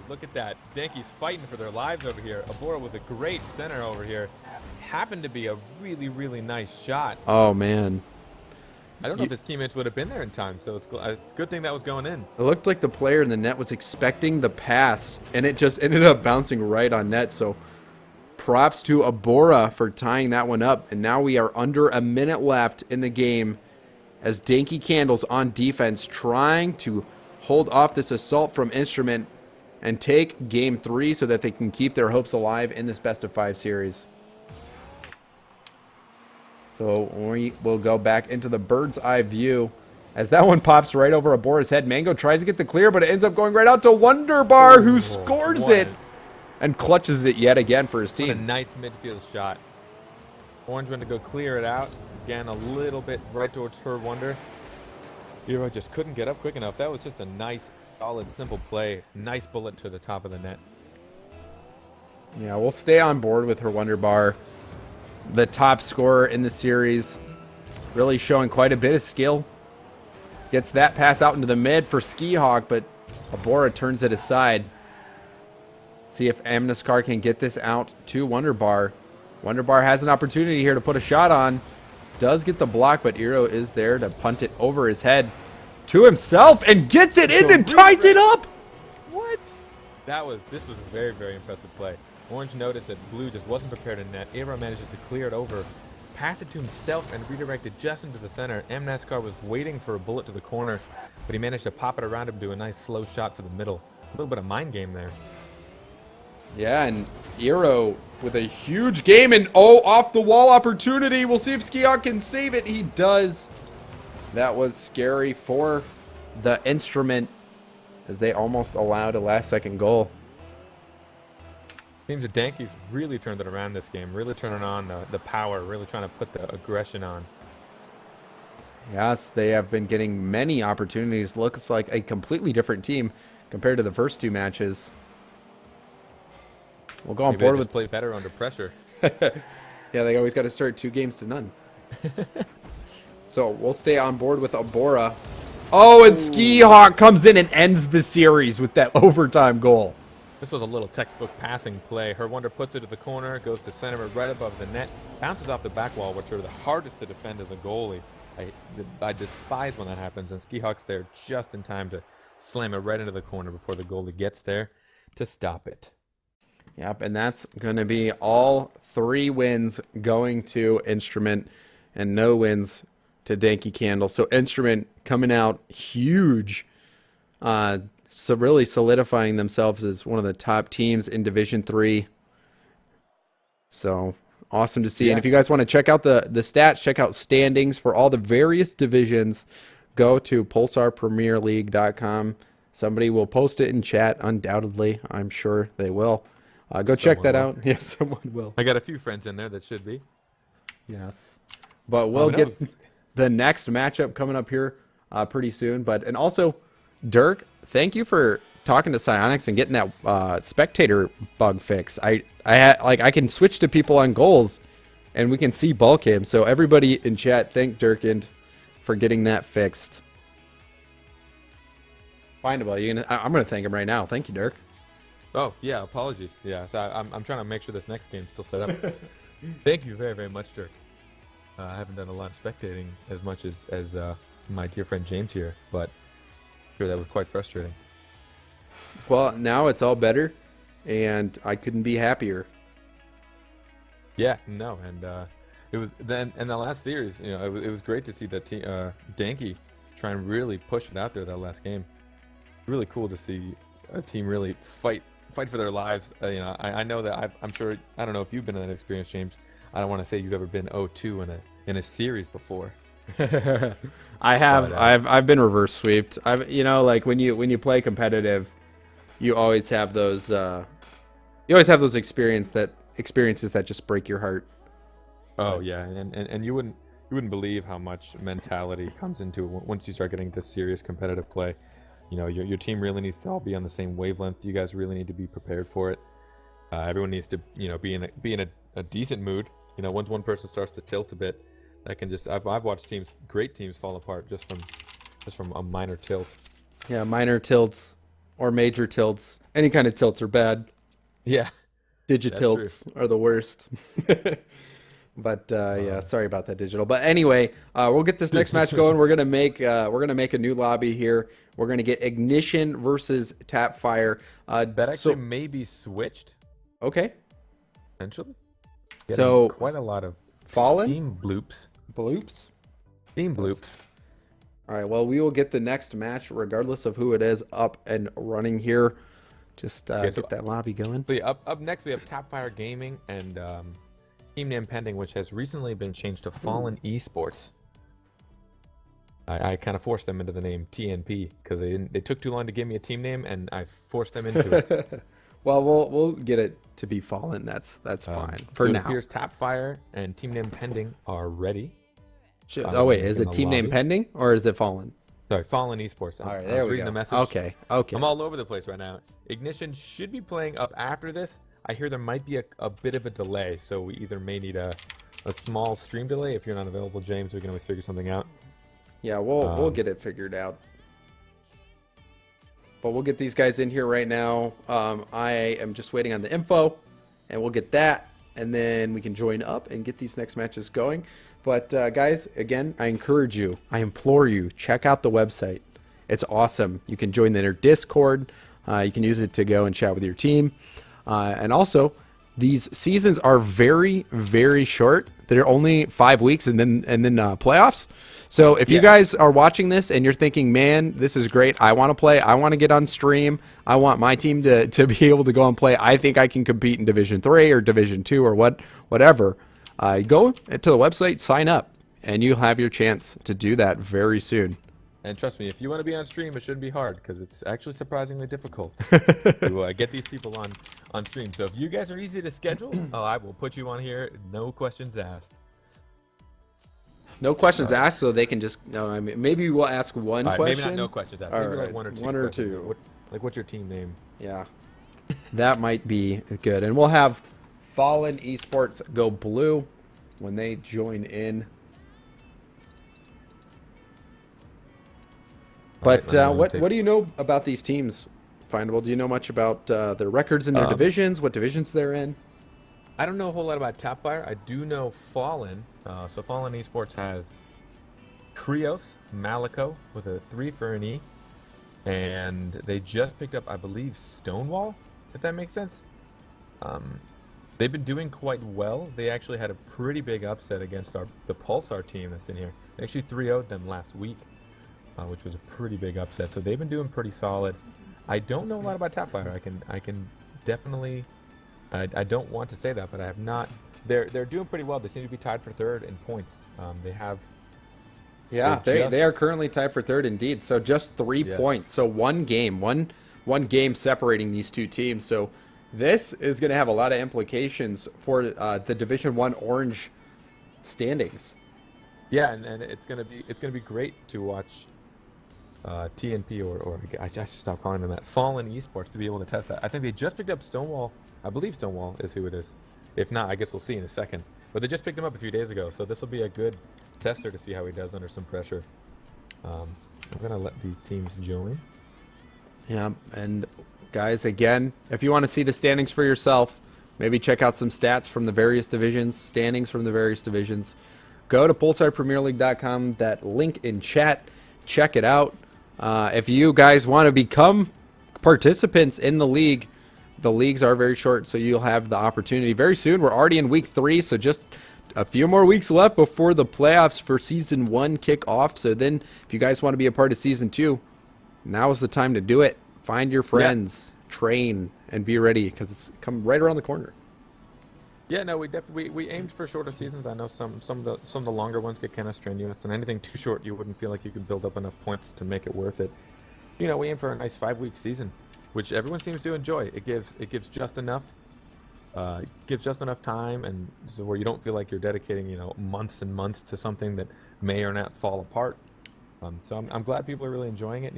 Speaker 1: Look at that. Danky's fighting for their lives over here. Abora with a great center over here. Happened to be a really, really nice shot.
Speaker 2: Oh, man.
Speaker 1: I don't know if his teammates would have been there in time, so it's a good thing that was going in.
Speaker 2: It looked like the player in the net was expecting the pass, and it just ended up bouncing right on net. So props to Abora for tying that one up. And now we are under a minute left in the game as Danky Candle's on defense, trying to hold off this assault from Instrument and take game 3 so that they can keep their hopes alive in this best-of-5 series. So we will go back into the bird's eye view as that one pops right over Abora's head. Mango tries to get the clear, but it ends up going right out to Wonder Bar, who scores it and clutches it yet again for his team.
Speaker 1: What a nice midfield shot. Orange went to go clear it out. Again, a little bit right towards her Wonder. Eero just couldn't get up quick enough. That was just a nice, solid, simple play. Nice bullet to the top of the net.
Speaker 2: Yeah, we'll stay on board with her Wonder Bar. The top scorer in the series, really showing quite a bit of skill. Gets that pass out into the mid for Skihawk, but Abora turns it aside. See if Amnescar can get this out to Wonder Bar. Wonder Bar has an opportunity here to put a shot on. Does get the block, but Eero is there to punt it over his head to himself and gets it in and ties it up.
Speaker 1: What? This was a very, very impressive play. Orange noticed that blue just wasn't prepared in net. Eero manages to clear it over, pass it to himself, and redirect it just into the center. NASCAR was waiting for a bullet to the corner, but he managed to pop it around him to do a nice slow shot for the middle. A little bit of mind game there.
Speaker 2: Yeah, and Eero with a huge game and off the wall opportunity. We'll see if Skihawk can save it. He does. That was scary for the Instrument as they almost allowed a last-second goal.
Speaker 1: Seems that Danky's really turned it around this game, really turning on the power, really trying to put the aggression on.
Speaker 2: Yes, they have been getting many opportunities. Looks like a completely different team compared to the first 2 matches. We'll go on board with
Speaker 1: play better under pressure.
Speaker 2: Yeah, they always got to start 2 games to none. So we'll stay on board with Abora. Oh, and Skihawk comes in and ends the series with that overtime goal.
Speaker 1: This was a little textbook passing play. Her Wonder puts it to the corner, goes to center right above the net, bounces off the back wall, which are the hardest to defend as a goalie. I despise when that happens, and Skihawk's there just in time to slam it right into the corner before the goalie gets there to stop it.
Speaker 2: Yep, and that's going to be all 3 wins going to Instrument and no wins to Danky Candle. So Instrument coming out huge, so really solidifying themselves as one of the top teams in Division 3. So Awesome to see.
Speaker 1: Yeah.
Speaker 2: And if you guys want to check out the stats, check out standings for all the various divisions, go to pulsarpremierleague.com. Somebody will post it in chat, undoubtedly. I'm sure they will. Go check that out. Yes, someone will.
Speaker 1: I got a few friends in there that should be.
Speaker 2: Yes. But we'll get the next matchup coming up here pretty soon. And also, Dirk, thank you for talking to Psyonix and getting that spectator bug fixed. I can switch to people on goals, and we can see ball cam. So everybody in chat, thank Dirk for getting that fixed. Findable. I'm gonna thank him right now. Thank you, Dirk.
Speaker 1: Oh yeah, apologies. Yeah, I'm trying to make sure this next game's still set up. Thank you very, very much, Dirk. I haven't done a lot of spectating as much as my dear friend James here, but I'm sure that was quite frustrating.
Speaker 2: Well, now it's all better, and I couldn't be happier.
Speaker 1: Yeah, no, and it was then in the last series. It was great to see that Danky try and really push it out there that last game. Really cool to see a team really fight for their lives. I know that I'm sure. I don't know if you've been in that experience, James. I don't want to say you've ever been 0-2 in a series before.
Speaker 2: I have. But, I've been reverse sweeped. Like when you play competitive, you always have those. You always have those experiences that just break your heart.
Speaker 1: Oh yeah, and you wouldn't believe how much mentality comes into it once you start getting to serious competitive play. Your team really needs to all be on the same wavelength. You guys really need to be prepared for it. Everyone needs to be in a decent mood. Once one person starts to tilt a bit, that can just I've watched great teams fall apart just from a minor tilt.
Speaker 2: Yeah, minor tilts or major tilts. Any kind of tilts are bad.
Speaker 1: Yeah.
Speaker 2: Digitilts are the worst. But yeah, sorry about that, Digital. But anyway, we'll get this next match going. We're gonna make a new lobby here. We're gonna get Ignition versus Tapfire.
Speaker 1: That actually may be switched.
Speaker 2: Okay.
Speaker 1: Potentially.
Speaker 2: So
Speaker 1: quite a lot of
Speaker 2: Fallen
Speaker 1: Steam bloops. Steam bloops.
Speaker 2: All right. Well, we will get the next match, regardless of who it is, up and running here. Just get that lobby going.
Speaker 1: So yeah, up next we have Tapfire Gaming and team name pending, which has recently been changed to Fallen Esports. I kind of forced them into the name TNP because they took too long to give me a team name, and I forced them into it.
Speaker 2: Well, we'll get it to be Fallen. That's fine for now.
Speaker 1: It appears Tapfire and team name pending are ready.
Speaker 2: Oh wait, is it team name pending or is it Fallen?
Speaker 1: Sorry, Fallen Esports.
Speaker 2: All right, there we go.
Speaker 1: The message.
Speaker 2: Okay.
Speaker 1: I'm all over the place right now. Ignition should be playing up after this. I hear there might be a bit of a delay, so we either may need a small stream delay. If you're not available, James, we can always figure something out.
Speaker 2: Yeah, we'll get it figured out. But we'll get these guys in here right now. I am just waiting on the info, and we'll get that, and then we can join up and get these next matches going. But guys, again, I encourage you, I implore you, check out the website. It's awesome. You can join their Discord. You can use it to go and chat with your team. And also, these seasons are very, very short. They're only 5 weeks and then playoffs. So if you guys are watching this and you're thinking, man, this is great. I want to play. I want to get on stream. I want my team to be able to go and play. I think I can compete in Division 3 or Division 2 or whatever. Go to the website, sign up, and you'll have your chance to do that very soon.
Speaker 1: And trust me, if you want to be on stream, it shouldn't be hard because it's actually surprisingly difficult to get these people on stream. So if you guys are easy to schedule, I will put you on here. No questions asked.
Speaker 2: No questions asked, so they can just. I mean, maybe we'll ask one question.
Speaker 1: Maybe not no questions asked. Maybe like one or two.
Speaker 2: One or two.
Speaker 1: What's your team name?
Speaker 2: Yeah, that might be good. And we'll have Fallen Esports go blue when they join in. But what do you know about these teams, Findable? Do you know much about their records in their divisions, what divisions they're in?
Speaker 1: I don't know a whole lot about Tapfire. I do know Fallen. So Fallen Esports has Krios, Malico with a 3 for an E. And they just picked up, I believe, Stonewall, if that makes sense. They've been doing quite well. They actually had a pretty big upset against the Pulsar team that's in here. They actually 3-0'd them last week, which was a pretty big upset. So they've been doing pretty solid. I don't know a lot about Tapfire. I can definitely... I don't want to say that, but I have not they're doing pretty well. They seem to be tied for third in points. They have.
Speaker 2: Yeah, they are currently tied for third indeed. So just 3 points. So one game separating these two teams. So this is going to have a lot of implications for the Division 1 Orange standings.
Speaker 1: Yeah, and it's gonna be great to watch TNP or I should stop calling them that, Fallen Esports, to be able to test that. I think they just picked up Stonewall. I believe Stonewall is who it is. If not, I guess we'll see in a second. But they just picked him up a few days ago, so this will be a good tester to see how he does under some pressure. I'm gonna let these teams join.
Speaker 2: Yeah, and guys, again, if you want to see the standings for yourself, maybe check out some stats from the various divisions, standings from the various divisions. Go to PulsarPremierLeague.com, that link in chat. Check it out. If you guys want to become participants in the leagues are very short, so you'll have the opportunity very soon. We're already in week 3, so just a few more weeks left before the playoffs for Season 1 kick off. So then, if you guys want to be a part of Season 2, now is the time to do it. Find your friends, train, and be ready, because it's come right around the corner.
Speaker 1: Yeah, no, we aimed for shorter seasons. I know some of the longer ones get kind of strenuous, and anything too short, you wouldn't feel like you could build up enough points to make it worth it. We aim for a nice 5-week season, which everyone seems to enjoy. It gives just enough. Gives just enough time, and so where you don't feel like you're dedicating months and months to something that may or not fall apart. So I'm glad people are really enjoying it.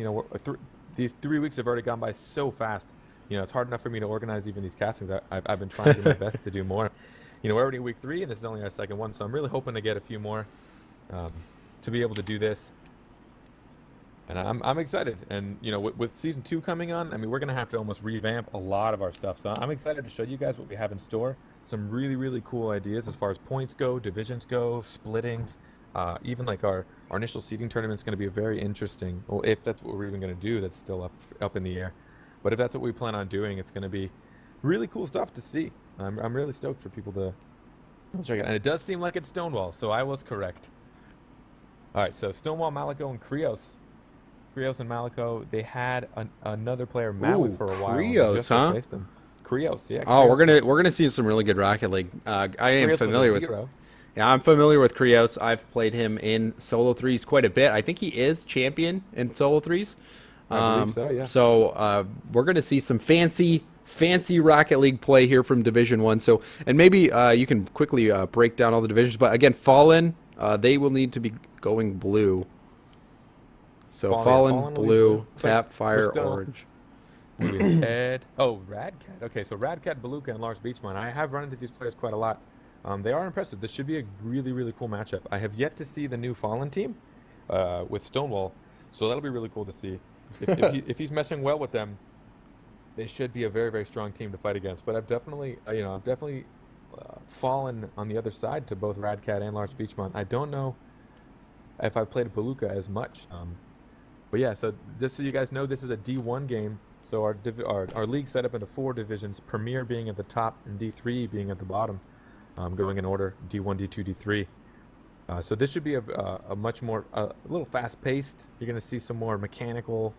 Speaker 1: These 3 weeks have already gone by so fast. It's hard enough for me to organize even these castings. I've been trying to do my best to do more. We're already in week 3, and this is only our second one, so I'm really hoping to get a few more to be able to do this. And I'm excited. And with season 2 coming on, we're gonna have to almost revamp a lot of our stuff. So I'm excited to show you guys what we have in store. Some really, really cool ideas as far as points go, divisions go, splittings. Even like our initial seeding tournament's going to be very interesting. Well, if that's what we're even going to do, that's still up in the air. But if that's what we plan on doing, it's going to be really cool stuff to see. I'm really stoked for people to check it out. And it does seem like it's Stonewall, so I was correct. All right, so Stonewall, Malico, and Krios. Krios and Malico, they had another player, Maui, for a while.
Speaker 2: Krios, huh?
Speaker 1: Krios, yeah.
Speaker 2: Oh,
Speaker 1: Krios.
Speaker 2: we're gonna see some really good Rocket League. I am
Speaker 1: Krios
Speaker 2: familiar with. Yeah, I'm familiar with Krios. I've played him in solo threes quite a bit. I think he is champion in solo threes.
Speaker 1: I believe so, yeah.
Speaker 2: So we're going to see some fancy Rocket League play here from Division 1. So, and maybe you can quickly break down all the divisions. But again, Fallen, they will need to be going blue. So Fallen blue, Tap, Fire, Orange.
Speaker 1: Ed. Oh, Radcat. Okay, so Radcat, Beluga, and Lars Beachman. I have run into these players quite a lot. They are impressive. This should be a really, really cool matchup. I have yet to see the new Fallen team with Stonewall, so that'll be really cool to see. If he's messing well with them, they should be a very, very strong team to fight against. But I've definitely, fallen on the other side to both Radcat and Lars Beachman. I don't know if I've played Beluga as much, but yeah. So just so you guys know, this is a D1 game. So our league set up into 4 divisions. Premier being at the top and D3 being at the bottom. Going in order, D1, D2, D3. So this should be a much more, a little fast-paced. You're going to see some more mechanical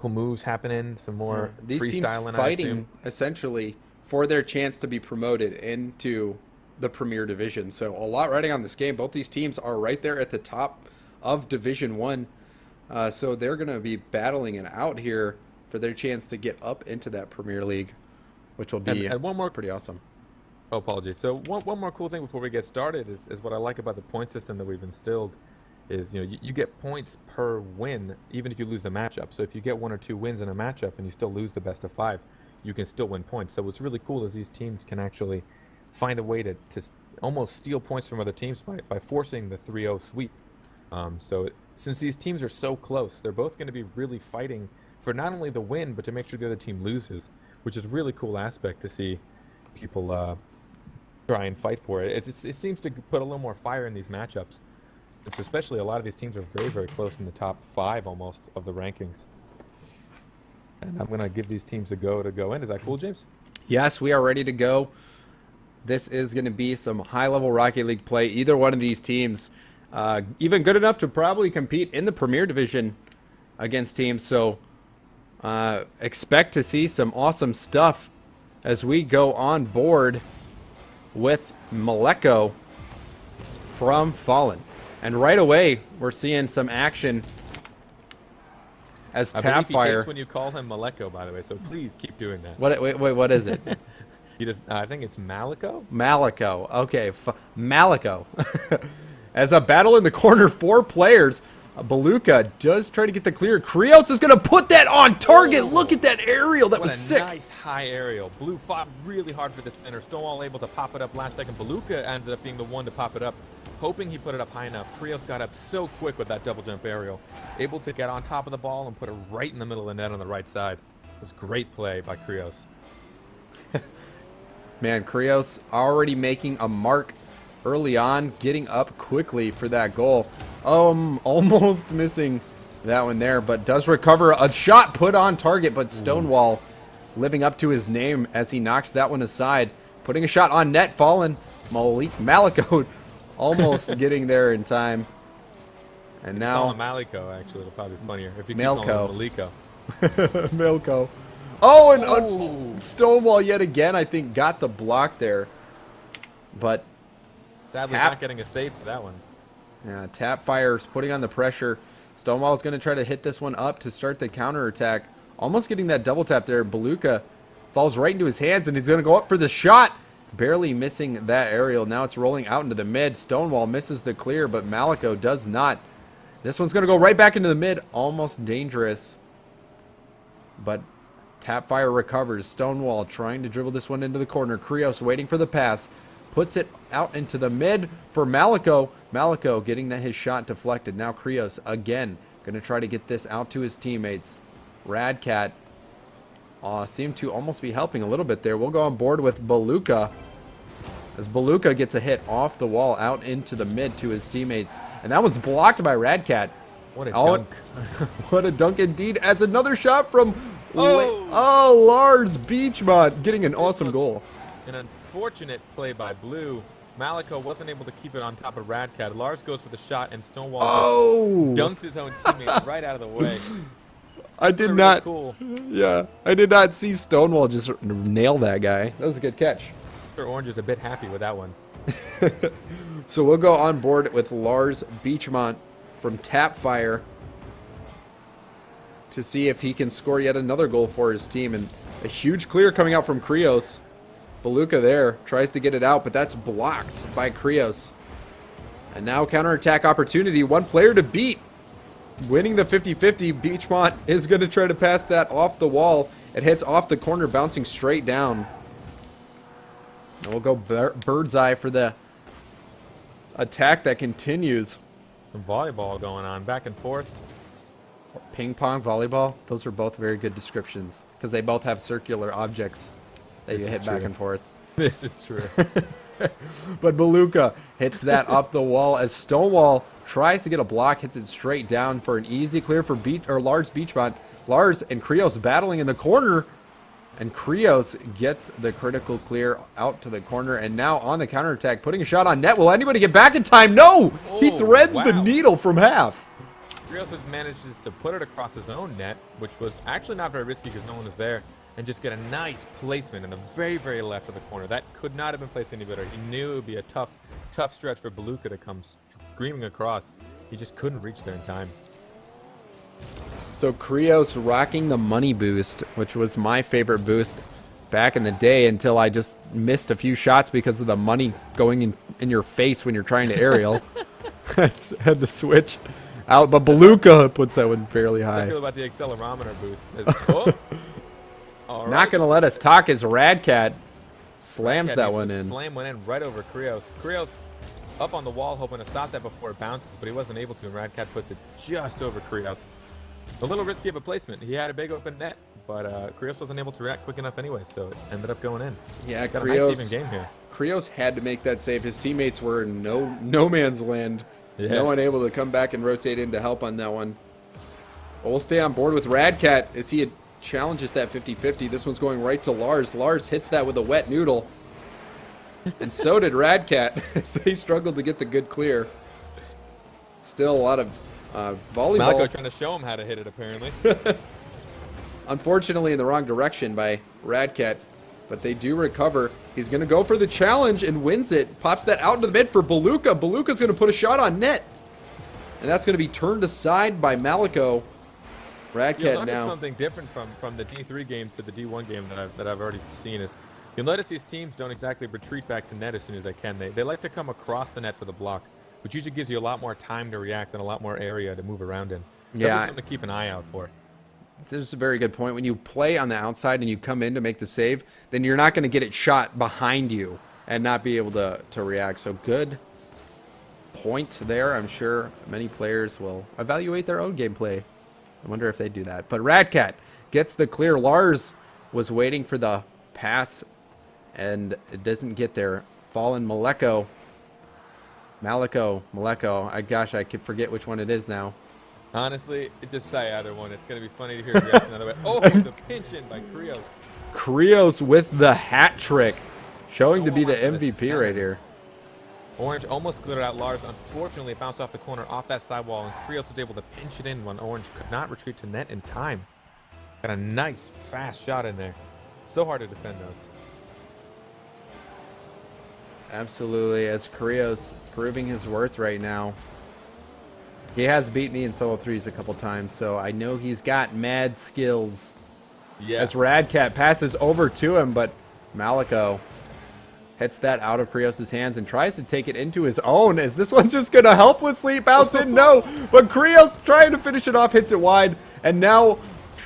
Speaker 1: moves happening, some more
Speaker 2: these
Speaker 1: freestyling.
Speaker 2: Teams fighting essentially for their chance to be promoted into the Premier Division. So a lot riding on this game. Both these teams are right there at the top of Division 1. So they're going to be battling it out here for their chance to get up into that Premier League, which will be
Speaker 1: and one more
Speaker 2: pretty awesome.
Speaker 1: Oh, apologies. So one more cool thing before we get started is what I like about the point system that we've instilled is, you get points per win, even if you lose the matchup. So if you get 1 or 2 wins in a matchup and you still lose the best of 5, you can still win points. So what's really cool is these teams can actually find a way to almost steal points from other teams by forcing the 3-0 sweep. Since these teams are so close, they're both going to be really fighting for not only the win, but to make sure the other team loses, which is a really cool aspect to see people try and fight for it. It seems to put a little more fire in these matchups. It's especially a lot of these teams are very, very close in the top 5 almost of the rankings. And I'm going to give these teams a go to go in. Is that cool, James?
Speaker 2: Yes, we are ready to go. This is going to be some high-level Rocket League play. Either one of these teams, even good enough to probably compete in the Premier Division against teams. So expect to see some awesome stuff as we go on board. with Maleko from Fallen. And right away, we're seeing some action as
Speaker 1: I believe he
Speaker 2: Tapfire.
Speaker 1: hates when you call him Maleko, by the way, so please keep doing that.
Speaker 2: Wait, what is it?
Speaker 1: He does. I think it's Maliko.
Speaker 2: Maleko. Okay, Maleko. As a battle in the corner, 4 players. Beluga does try to get the clear. Krios is going to put that on target. Look at that aerial. That was sick.
Speaker 1: Nice high aerial. Blue fought really hard for the center. Stonewall able to pop it up last second. Beluga ended up being the one to pop it up, hoping he put it up high enough. Krios got up so quick with that double jump aerial, able to get on top of the ball and put it right in the middle of the net on the right side. It was great play by Krios.
Speaker 2: Man, Krios already making a mark early on, getting up quickly for that goal. Almost missing that one there, but does recover. A shot put on target, but Stonewall living up to his name as he knocks that one aside. Putting a shot on net, Fallen. Maleko almost getting there in time. And now
Speaker 1: Maliko, actually, it'll probably be funnier if you keep
Speaker 2: Malko.
Speaker 1: calling him Maliko.
Speaker 2: Maleko. Oh, and Stonewall yet again, I think, got the block there. But
Speaker 1: Sadly, not getting a save for that one.
Speaker 2: yeah, Tapfire's putting on the pressure. Stonewall's going to try to hit this one up to start the counterattack. Almost getting that double tap there. Beluga falls right into his hands, and he's going to go up for the shot. Barely missing that aerial. Now it's rolling out into the mid. Stonewall misses the clear, but Maleko does not. This one's going to go right back into the mid. Almost dangerous. But Tapfire recovers. Stonewall trying to dribble this one into the corner. Krios waiting for the pass. Puts it out into the mid for Maleko. Maleko getting his shot deflected. Now Krios again going to try to get this out to his teammates. Radcat seemed to almost be helping a little bit there. We'll go on board with Beluga as Beluga gets a hit off the wall out into the mid to his teammates. And that one's blocked by Radcat.
Speaker 1: What a dunk.
Speaker 2: What a dunk indeed, as another shot from Lars Beachmont getting an awesome goal.
Speaker 1: An unfortunate play by Blue. Maleko wasn't able to keep it on top of Radcat. Lars goes for the shot, and Stonewall just dunks his own teammate right out of the way.
Speaker 2: I did not. Cool. Yeah, I did not see Stonewall just nail that guy. That was a good catch.
Speaker 1: Sure, Orange is a bit happy with that one.
Speaker 2: So we'll go on board with Lars Beachmont from Tapfire to see if he can score yet another goal for his team. And a huge clear coming out from Krios. Beluga there tries to get it out, but that's blocked by Krios. And now counterattack opportunity. One player to beat. Winning the 50-50, Beachmont is going to try to pass that off the wall. It hits off the corner, bouncing straight down. And we'll go bird's eye for the attack that continues.
Speaker 1: Some volleyball going on, back and forth.
Speaker 2: Ping pong, volleyball, those are both very good descriptions because they both have circular objects that you hit back and forth.
Speaker 1: This is true.
Speaker 2: But Beluga hits that up the wall as Stonewall tries to get a block, hits it straight down for an easy clear for Lars Beachmont. Lars and Krios battling in the corner, and Krios gets the critical clear out to the corner, and now on the counterattack, putting a shot on net. Will anybody get back in time? No! He threads the needle from half.
Speaker 1: Krios manages to put it across his own net, which was actually not very risky because no one was there, and just get a nice placement in the very, very left of the corner. That could not have been placed any better. He knew it would be a tough stretch for Beluga to come screaming across. He just couldn't reach there in time.
Speaker 2: So Krios rocking the money boost, which was my favorite boost back in the day until I just missed a few shots because of the money going in your face when you're trying to aerial. Had to switch out, but Beluga puts that one fairly high.
Speaker 1: How do you feel about the accelerometer boost?
Speaker 2: Not going to let us talk as Radcat slams that one in.
Speaker 1: Slam went in right over Krios. Krios up on the wall hoping to stop that before it bounces, but he wasn't able to, and Radcat puts it just over Krios. A little risky of a placement. He had a big open net, but Krios wasn't able to react quick enough anyway, so it ended up going in.
Speaker 2: Yeah,
Speaker 1: Got a nice even game here.
Speaker 2: Krios had to make that save. His teammates were in no man's land. Yeah. No one able to come back and rotate in to help on that one. But we'll stay on board with Radcat as he challenges that 50-50. This one's going right to Lars. Lars hits that with a wet noodle. And so did Radcat as they struggled to get the good clear. Still a lot of volleyball.
Speaker 1: Maleko trying to show him how to hit it, apparently.
Speaker 2: Unfortunately, in the wrong direction by Radcat. But they do recover. He's going to go for the challenge and wins it. Pops that out into the mid for Beluga. Beluga's going to put a shot on net. And that's going to be turned aside by Malico. Radcat now.
Speaker 1: Something different from the D3 game to the D1 game that I've already seen is you'll notice these teams don't exactly retreat back to net as soon as they can. They like to come across the net for the block, which usually gives you a lot more time to react and a lot more area to move around in. That's something to keep an eye out for.
Speaker 2: This is a very good point. When you play on the outside and you come in to make the save, then you're not going to get it shot behind you and not be able to react. So good point there. I'm sure many players will evaluate their own gameplay. I wonder if they do that. But Radcat gets the clear. Lars was waiting for the pass, and it doesn't get there. Fallen Maleko. Gosh, I could forget which one it is now.
Speaker 1: Honestly, just say either one. It's going to be funny to hear the reaction another way. Oh, the pinch in by Krios.
Speaker 2: Krios with the hat trick. Showing to be the MVP right here.
Speaker 1: Orange almost cleared out Lars. Unfortunately, it bounced off the corner, off that sidewall, and Krios was able to pinch it in when Orange could not retreat to net in time. Got a nice, fast shot in there. So hard to defend those.
Speaker 2: Absolutely, as Krios proving his worth right now. He has beat me in solo threes a couple times, so I know he's got mad skills.
Speaker 1: Yeah.
Speaker 2: As Radcat passes over to him, but Malico hits that out of Krios' hands and tries to take it into his own. Is this one just going to helplessly bounce in? No, but Krios trying to finish it off, hits it wide, and now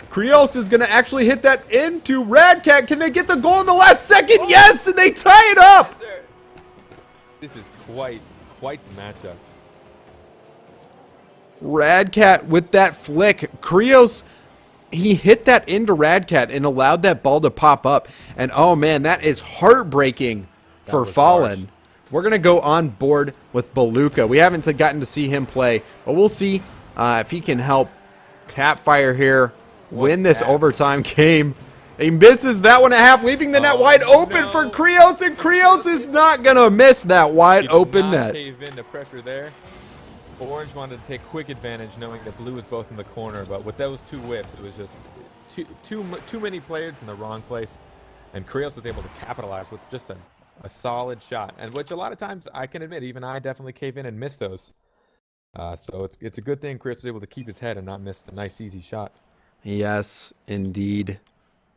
Speaker 2: Krios is going to actually hit that into Radcat. Can they get the goal in the last second? Oh. Yes, and they tie it up!
Speaker 1: This is quite the matchup.
Speaker 2: Radcat with that flick. Krios, he hit that into Radcat and allowed that ball to pop up. And oh man, that is heartbreaking for Fallen. Harsh. We're going to go on board with Beluga. We haven't gotten to see him play, but we'll see if he can help Tapfire here win this overtime game. He misses that one at half, leaving the net wide open for Krios, and Krios is not going to miss that wide open net.
Speaker 1: Cave in the pressure there. Orange wanted to take quick advantage knowing that blue was both in the corner, but with those two whiffs, it was just too many players in the wrong place, and Krios was able to capitalize with just a solid shot, and which a lot of times I can admit, even I definitely cave in and miss those. So it's a good thing Krios was able to keep his head and not miss the nice easy shot. Yes, indeed.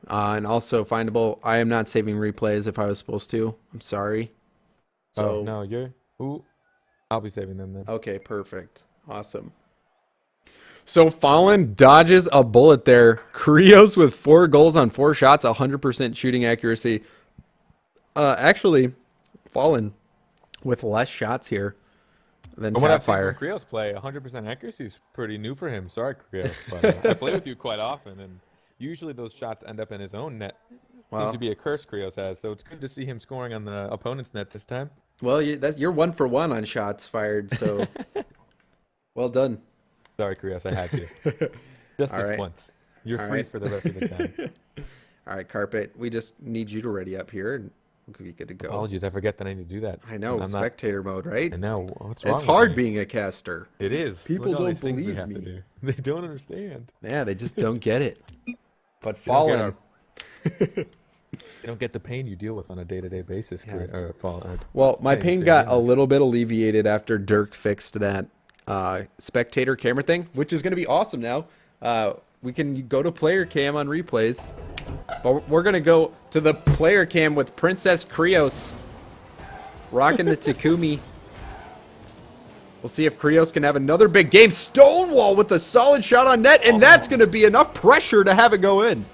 Speaker 1: And also findable. I am not saving replays if I was supposed to. I'm sorry. So no, you're. Ooh. I'll be saving them then. Okay, perfect. Awesome. So Fallen dodges a bullet there. Krios with 4 goals on 4 shots, 100% shooting accuracy. Actually, Fallen with less shots here than Tapfire. Krios play 100% accuracy is pretty new for him. Sorry, Krios, but I play with you quite often, and usually those shots end up in his own net. Seems to be a curse Krios has, so it's good to see him scoring on the opponent's net this time. Well, you're 1 for 1 on shots fired, so well done. Sorry, Krios, I had to. Just this once. You're free for the rest of the time. All right, Carpet, we just need you to ready up here, and we'll be good to go. Apologies, I forget that I need to do that. I know, spectator mode, right? I know. What's wrong? It's hard being a caster. It is. People don't believe me. They don't understand. Yeah, they just don't get it. But Fallen. You don't get the pain you deal with on a day-to-day basis. Well, my pain got a little bit alleviated after Dirk fixed that spectator camera thing, which is going to be awesome now. We can go to player cam on replays, but we're going to go to the player cam with Princess Krios rocking the Takumi. We'll see if Krios can have another big game. Stonewall with a solid shot on net, and that's going to be enough pressure to have it go in.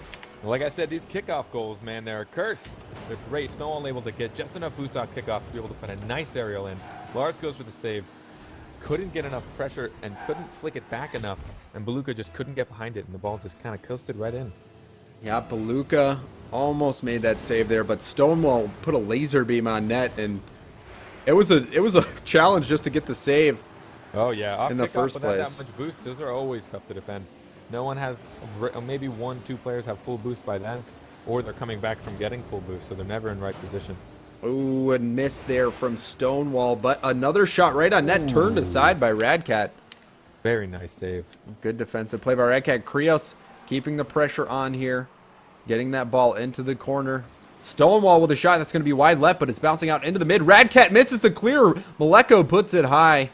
Speaker 1: Like I said, these kickoff goals, man, they're a curse. They're great. Stonewall able to get just enough boost out kickoff to be able to put a nice aerial in. Lars goes for the save. Couldn't get enough pressure and couldn't flick it back enough. And Beluga just couldn't get behind it, and the ball just kind of coasted right in. Yeah, Beluga almost made that save there, but Stonewall put a laser beam on net, and it was a challenge just to get the save. Oh yeah, in the first place. That much boost, those are always tough to defend. No one has, maybe 1-2 players have full boost by then, or they're coming back from getting full boost, so they're never in right position. Ooh, a miss there from Stonewall, but another shot right on net, turned aside by Radcat. Very nice save. Good defensive play by Radcat. Krios keeping the pressure on here, getting that ball into the corner.
Speaker 2: Stonewall with a shot that's going to be wide left, but it's bouncing out into the mid. Radcat misses the clear. Maleko puts it high.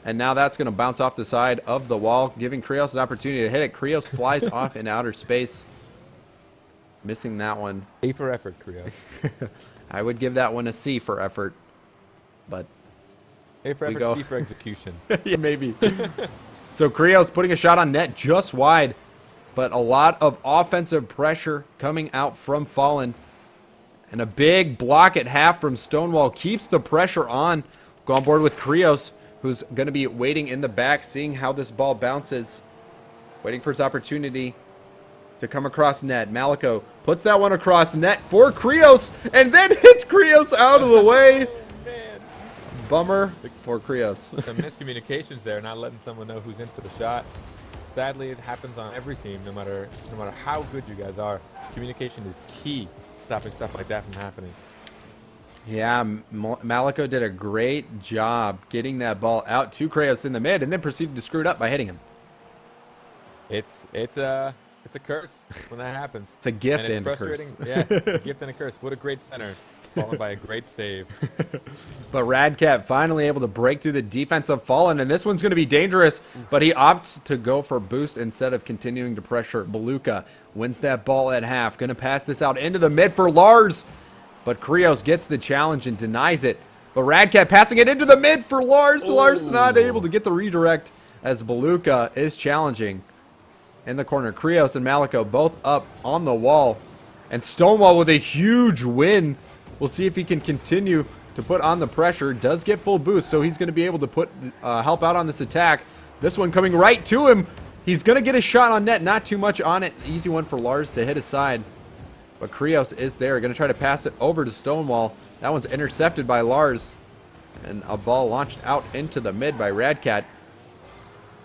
Speaker 2: And now that's going to bounce off the side of the wall, giving Krios an opportunity to hit it. Krios flies off in outer space. Missing that one.
Speaker 1: A for effort, Krios.
Speaker 2: I would give that one a C for effort. But
Speaker 1: A for effort, C for execution.
Speaker 2: yeah, maybe. So Krios putting a shot on net just wide. But a lot of offensive pressure coming out from Fallen. And a big block at half from Stonewall keeps the pressure on. Go on board with Krios, who's going to be waiting in the back, seeing how this ball bounces. Waiting for his opportunity to come across net. Maleko puts that one across net for Krios, and then hits Krios out of the way.
Speaker 1: Oh, man.
Speaker 2: Bummer for Krios.
Speaker 1: Some miscommunications there, not letting someone know who's in for the shot. Sadly, it happens on every team, no matter how good you guys are. Communication is key to stopping stuff like that from happening.
Speaker 2: Yeah, Maleko did a great job getting that ball out to Krios in the mid, and then proceeded to screw it up by hitting him.
Speaker 1: It's a curse when that happens.
Speaker 2: It's a gift
Speaker 1: and it's
Speaker 2: and
Speaker 1: frustrating.
Speaker 2: a curse.
Speaker 1: Yeah, it's a gift and a curse. What a great center, followed by a great save.
Speaker 2: But Radcat finally able to break through the defense of Fallen, and this one's going to be dangerous, but he opts to go for boost instead of continuing to pressure. Beluka wins that ball at half. Going to pass this out into the mid for Lars. But Krios gets the challenge and denies it. But Radcat passing it into the mid for Lars.
Speaker 1: Ooh.
Speaker 2: Lars not able to get the redirect as Beluka is challenging. In the corner, Krios and Maleko both up on the wall. And Stonewall with a huge win. We'll see if he can continue to put on the pressure. Does get full boost, so he's going to be able to put help out on this attack. This one coming right to him. He's going to get a shot on net. Not too much on it. Easy one for Lars to hit aside. But Krios is there, going to try to pass it over to Stonewall. That one's intercepted by Lars. And a ball launched out into the mid by Radcat.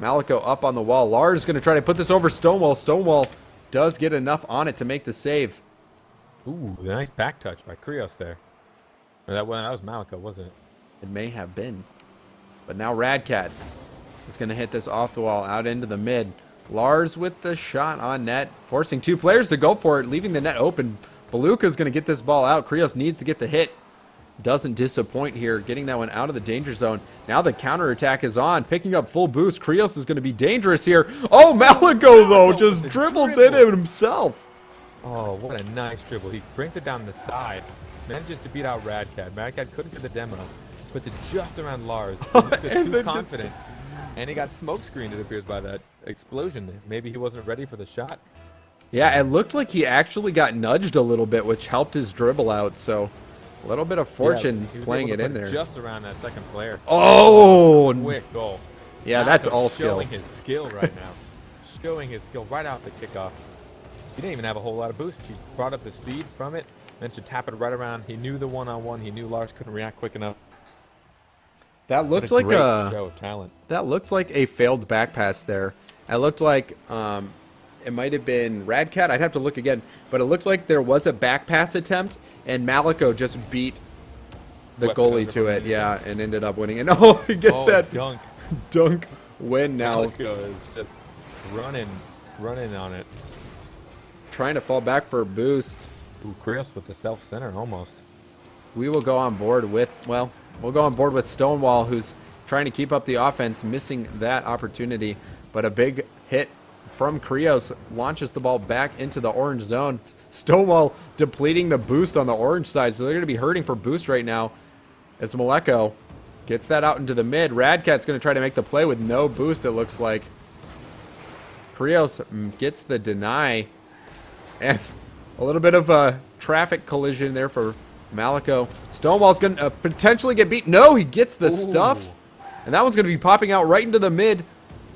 Speaker 2: Maleko up on the wall. Lars is going to try to put this over Stonewall. Stonewall does get enough on it to make the save.
Speaker 1: Ooh, nice back touch by Krios there. Or that was Maleko, wasn't it?
Speaker 2: It may have been. But now Radcat is going to hit this off the wall out into the mid. Lars with the shot on net, forcing two players to go for it, leaving the net open. Beluka is going to get this ball out. Krios needs to get the hit. Doesn't disappoint here, getting that one out of the danger zone. Now the counterattack is on, picking up full boost. Krios is going to be dangerous here. Oh, Maleko, though, just dribbles in it himself.
Speaker 1: Oh, what a nice dribble. He brings it down the side, manages to beat out Radcat. Radcat couldn't get the demo, puts it just around Lars. Too confident. And he got smoke screened, it appears, by that explosion. Maybe he wasn't ready for the shot.
Speaker 2: Yeah, it looked like he actually got nudged a little bit, which helped his dribble out. So a little bit of fortune playing it in there.
Speaker 1: Just around that second player.
Speaker 2: Oh!
Speaker 1: Quick goal.
Speaker 2: Yeah, that's all skill.
Speaker 1: Showing his skill right now. Showing his skill right off the kickoff. He didn't even have a whole lot of boost. He brought up the speed from it, meant to tap it right around. He knew the one-on-one. He knew Lars couldn't react quick enough.
Speaker 2: That looked like a
Speaker 1: show of talent.
Speaker 2: That looked like a failed back pass there. It looked like it might have been Radcat. I'd have to look again, but it looked like there was a back pass attempt, and Maleko just beat the goalie to it. Yeah, and ended up winning. And oh, he gets that dunk win now.
Speaker 1: Maleko is just running on it,
Speaker 2: trying to fall back for a boost.
Speaker 1: Ooh, Krios with the self center almost.
Speaker 2: We will go on board with we'll go on board with Stonewall, who's trying to keep up the offense, missing that opportunity. But a big hit from Krios launches the ball back into the orange zone. Stonewall depleting the boost on the orange side, so they're going to be hurting for boost right now. As Maleko gets that out into the mid, Radcat's going to try to make the play with no boost, it looks like. Krios gets the deny. And a little bit of a traffic collision there for Maleko. Stonewall's going to potentially get beat. No, he gets the stuff. And that one's going to be popping out right into the mid.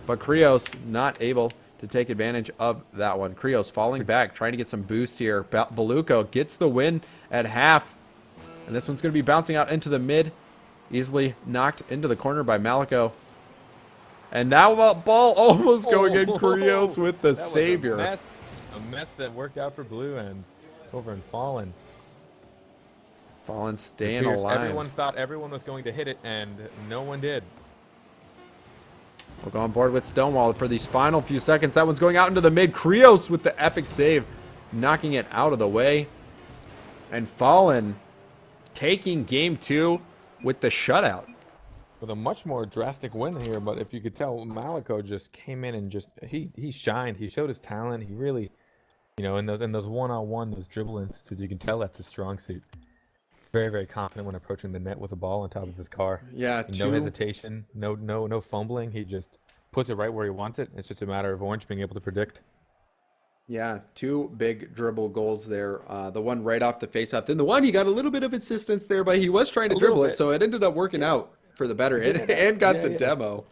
Speaker 2: But Krios not able to take advantage of that one. Krios falling back, trying to get some boost here. Beluka gets the win at half. And this one's going to be bouncing out into the mid. Easily knocked into the corner by Maleko. And now ball almost going in. Krios with the savior.
Speaker 1: A mess that worked out for Blue and over in Fallen.
Speaker 2: Fallen staying alive.
Speaker 1: Everyone thought everyone was going to hit it, and no one did.
Speaker 2: We'll go on board with Stonewall for these final few seconds. That one's going out into the mid. Krios with the epic save. knocking it out of the way. And Fallen taking game 2 with the shutout.
Speaker 1: With a much more drastic win here, but if you could tell, Malico just came in and just he shined. He showed his talent. He really, in those one-on-one, those dribble instances, you can tell that's his strong suit. Very, very confident when approaching the net with a ball on top of his car.
Speaker 2: Yeah,
Speaker 1: no hesitation, no fumbling. He just puts it right where he wants it. It's just a matter of Orange being able to predict.
Speaker 2: Yeah, 2 big dribble goals there. The one right off the faceoff. Then the one, he got a little bit of assistance there, but he was trying to dribble it, so it ended up working out for the better, and got the demo.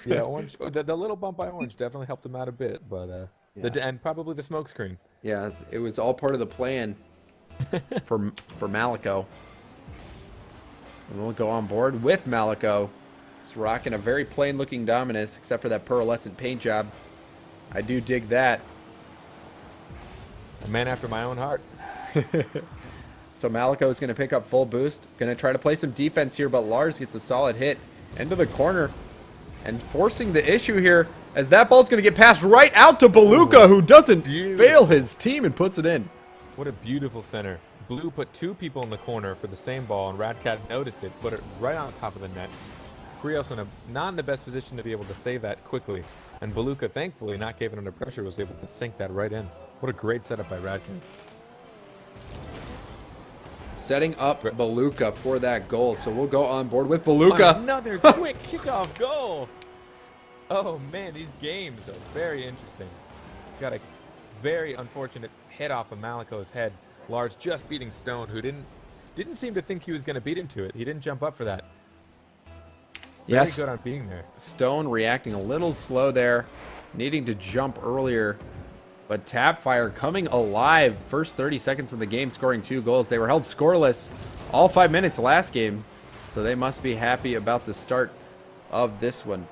Speaker 1: Yeah, Orange. The little bump by Orange definitely helped him out a bit, but and probably the smoke screen.
Speaker 2: Yeah, it was all part of the plan for Malico. And we'll go on board with Malico. It's rocking a very plain-looking Dominus, except for that pearlescent paint job. I do dig that.
Speaker 1: A man after my own heart.
Speaker 2: So Malico is going to pick up full boost. Going to try to play some defense here, but Lars gets a solid hit into the corner. And forcing the issue here, as that ball's going to get passed right out to Beluga, who doesn't fail his team and puts it in.
Speaker 1: What a beautiful center. Blue put 2 people in the corner for the same ball, and Radcat noticed it, put it right on top of the net. Krios not in the best position to be able to save that quickly. And Beluga, thankfully, not given under pressure, was able to sink that right in. What a great setup by Radcat.
Speaker 2: Setting up Beluga for that goal, so we'll go on board with Beluga.
Speaker 1: Another quick kickoff goal. Oh man, these games are very interesting. Got a very unfortunate hit off of Malico's head. Lars just beating Stone, who didn't seem to think he was going to beat him to it. He didn't jump up for that. Very good on being there.
Speaker 2: Stone reacting a little slow there, needing to jump earlier. But Tapfire coming alive. First 30 seconds of the game, scoring 2 goals. They were held scoreless all 5 minutes last game, so they must be happy about the start of this one.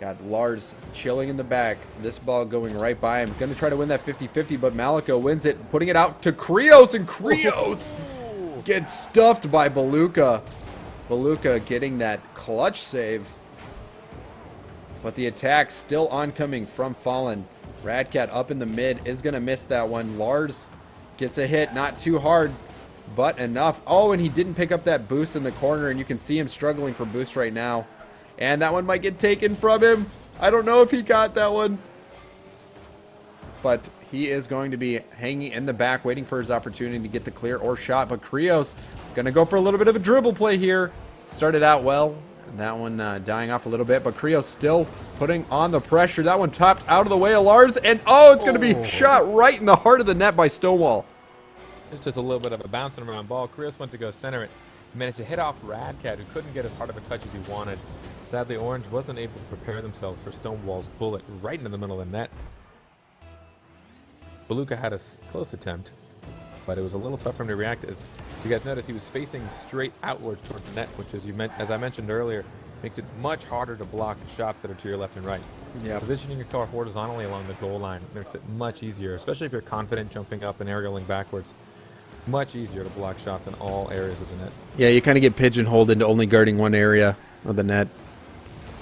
Speaker 2: Got Lars chilling in the back. This ball going right by him. Going to try to win that 50-50, but Malico wins it, putting it out to Krios, and Krios gets stuffed by Beluga. Beluga getting that clutch save. But the attack still oncoming from Fallen. Radcat up in the mid is going to miss that one. Lars gets a hit, not too hard, but enough. Oh, and he didn't pick up that boost in the corner, and you can see him struggling for boost right now. And that one might get taken from him. I don't know if he got that one. But he is going to be hanging in the back, waiting for his opportunity to get the clear or shot. But Krios going to go for a little bit of a dribble play here. Started out well. And that one dying off a little bit. But Krios still putting on the pressure. That one topped out of the way of Lars. And oh, it's going to be shot right in the heart of the net by Stonewall.
Speaker 1: It's just a little bit of a bouncing around ball. Krios went to go center it. Managed to hit off Radcat, who couldn't get as hard of a touch as he wanted. Sadly, Orange wasn't able to prepare themselves for Stonewall's bullet right into the middle of the net. Beluga had a close attempt, but it was a little tough for him to react. As you guys noticed, he was facing straight outward towards the net, which, as I mentioned earlier, makes it much harder to block shots that are to your left and right. Yeah. Positioning your car horizontally along the goal line makes it much easier, especially if you're confident jumping up and aerialing backwards. Much easier to block shots in all areas of the net.
Speaker 2: Yeah, you kind of get pigeonholed into only guarding one area of the net.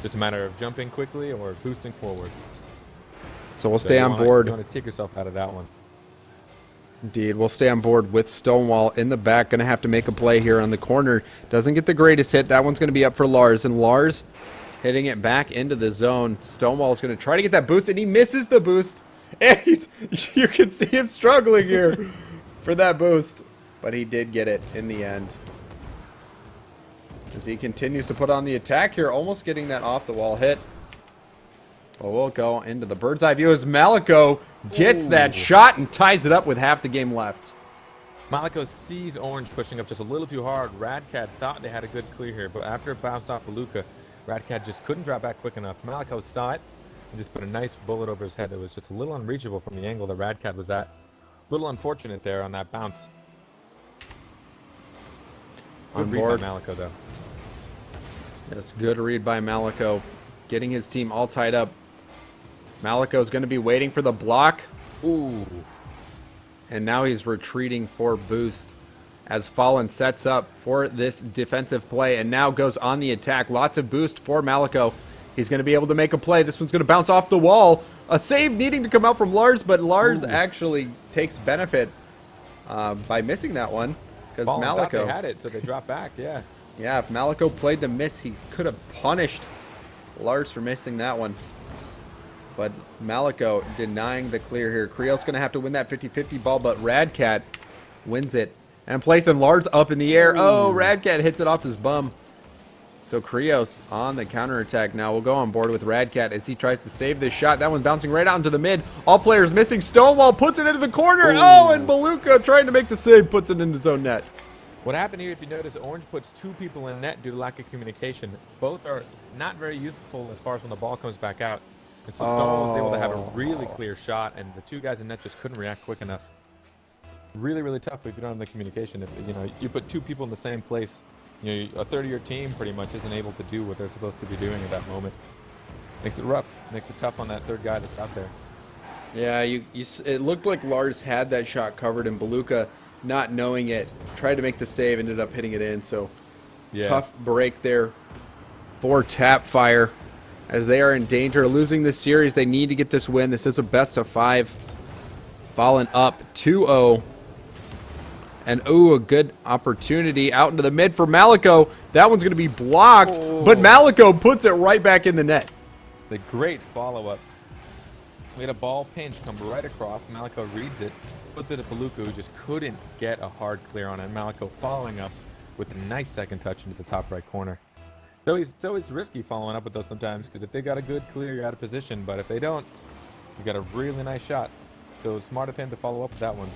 Speaker 1: Just a matter of jumping quickly or boosting forward.
Speaker 2: So we'll stay on board.
Speaker 1: You want to take yourself out of that one.
Speaker 2: Indeed, we'll stay on board with Stonewall in the back. Going to have to make a play here on the corner. Doesn't get the greatest hit. That one's going to be up for Lars. And Lars hitting it back into the zone. Stonewall's going to try to get that boost, and he misses the boost. And you can see him struggling here for that boost. But he did get it in the end. As he continues to put on the attack here, almost getting that off the wall hit. But we'll go into the bird's eye view as Malico gets that shot and ties it up with half the game left.
Speaker 1: Malico sees Orange pushing up just a little too hard. Radcat thought they had a good clear here, but after it bounced off Beluga, Radcat just couldn't drop back quick enough. Malico saw it and just put a nice bullet over his head. It was just a little unreachable from the angle that Radcat was at. A little unfortunate there on that bounce. Good read by Malico, though.
Speaker 2: Yes, good read by Malico. Getting his team all tied up. Malico is going to be waiting for the block.
Speaker 1: Ooh.
Speaker 2: And now he's retreating for boost as Fallen sets up for this defensive play and now goes on the attack. Lots of boost for Malico. He's going to be able to make a play. This one's going to bounce off the wall. A save needing to come out from Lars, but Lars actually takes benefit by missing that one. Because Malico
Speaker 1: they had it, so they dropped back, yeah.
Speaker 2: Yeah, if Malico played the miss, he could have punished Lars for missing that one. But Malico denying the clear here. Krios going to have to win that 50-50 ball, but Radcat wins it. And placing Lars up in the air. Oh, Radcat hits it off his bum. So Krios on the counterattack now. We'll go on board with Radcat as he tries to save this shot. That one's bouncing right out into the mid. All players missing. Stonewall puts it into the corner. Oh, and Beluga trying to make the save, puts it into his own net.
Speaker 1: What happened here, if you notice, Orange puts 2 people in net due to lack of communication. Both are not very useful as far as when the ball comes back out. And so Stonewall was able to have a really clear shot, and the 2 guys in net just couldn't react quick enough. Really, really tough if you don't have the communication. If you put 2 people in the same place, a third of your team pretty much isn't able to do what they're supposed to be doing at that moment. Makes it rough. Makes it tough on that third guy that's out there.
Speaker 2: Yeah, it looked like Lars had that shot covered, and Beluga, not knowing it, tried to make the save, ended up hitting it in. So tough break there for Tapfire as they are in danger of losing this series. They need to get this win. This is a best of 5. Fallen up 2-0. And, a good opportunity out into the mid for Malico. That one's going to be blocked, but Malico puts it right back in the net.
Speaker 1: The great follow-up. We had a ball pinch come right across. Malico reads it, puts it at Beluga, who just couldn't get a hard clear on it. Malico following up with a nice second touch into the top right corner. So it's always risky following up with those sometimes, because if they got a good clear, you're out of position. But if they don't, you got a really nice shot. So it's smart of him to follow up with that one.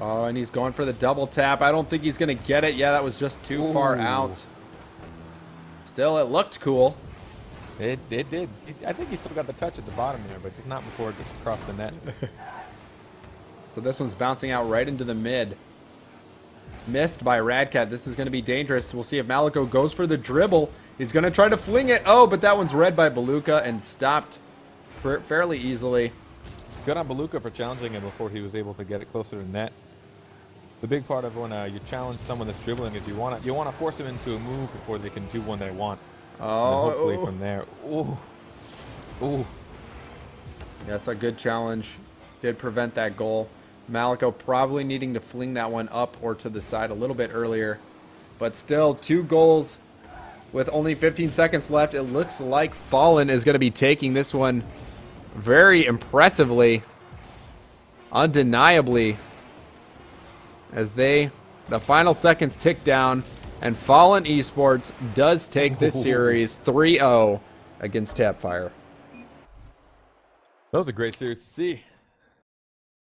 Speaker 2: Oh, and he's going for the double tap. I don't think he's going to get it. Yeah, that was just too far out. Still, it looked cool.
Speaker 1: It did. I think he still got the touch at the bottom there, but just not before it gets across the net.
Speaker 2: So this one's bouncing out right into the mid. Missed by Radcat. This is going to be dangerous. We'll see if Malico goes for the dribble. He's going to try to fling it. Oh, but that one's read by Beluga and stopped fairly easily.
Speaker 1: Good on Beluga for challenging him before he was able to get it closer to net. The big part of when you challenge someone that's dribbling is you want to force them into a move before they can do one they want.
Speaker 2: Oh,
Speaker 1: and hopefully from there. Ooh.
Speaker 2: That's a good challenge. Did prevent that goal. Malico probably needing to fling that one up or to the side a little bit earlier. But still, 2 goals with only 15 seconds left. It looks like Fallen is going to be taking this one very impressively, undeniably, as the final seconds tick down, and Fallen Esports does take this series 3-0 against Tapfire.
Speaker 1: That was a great series to see.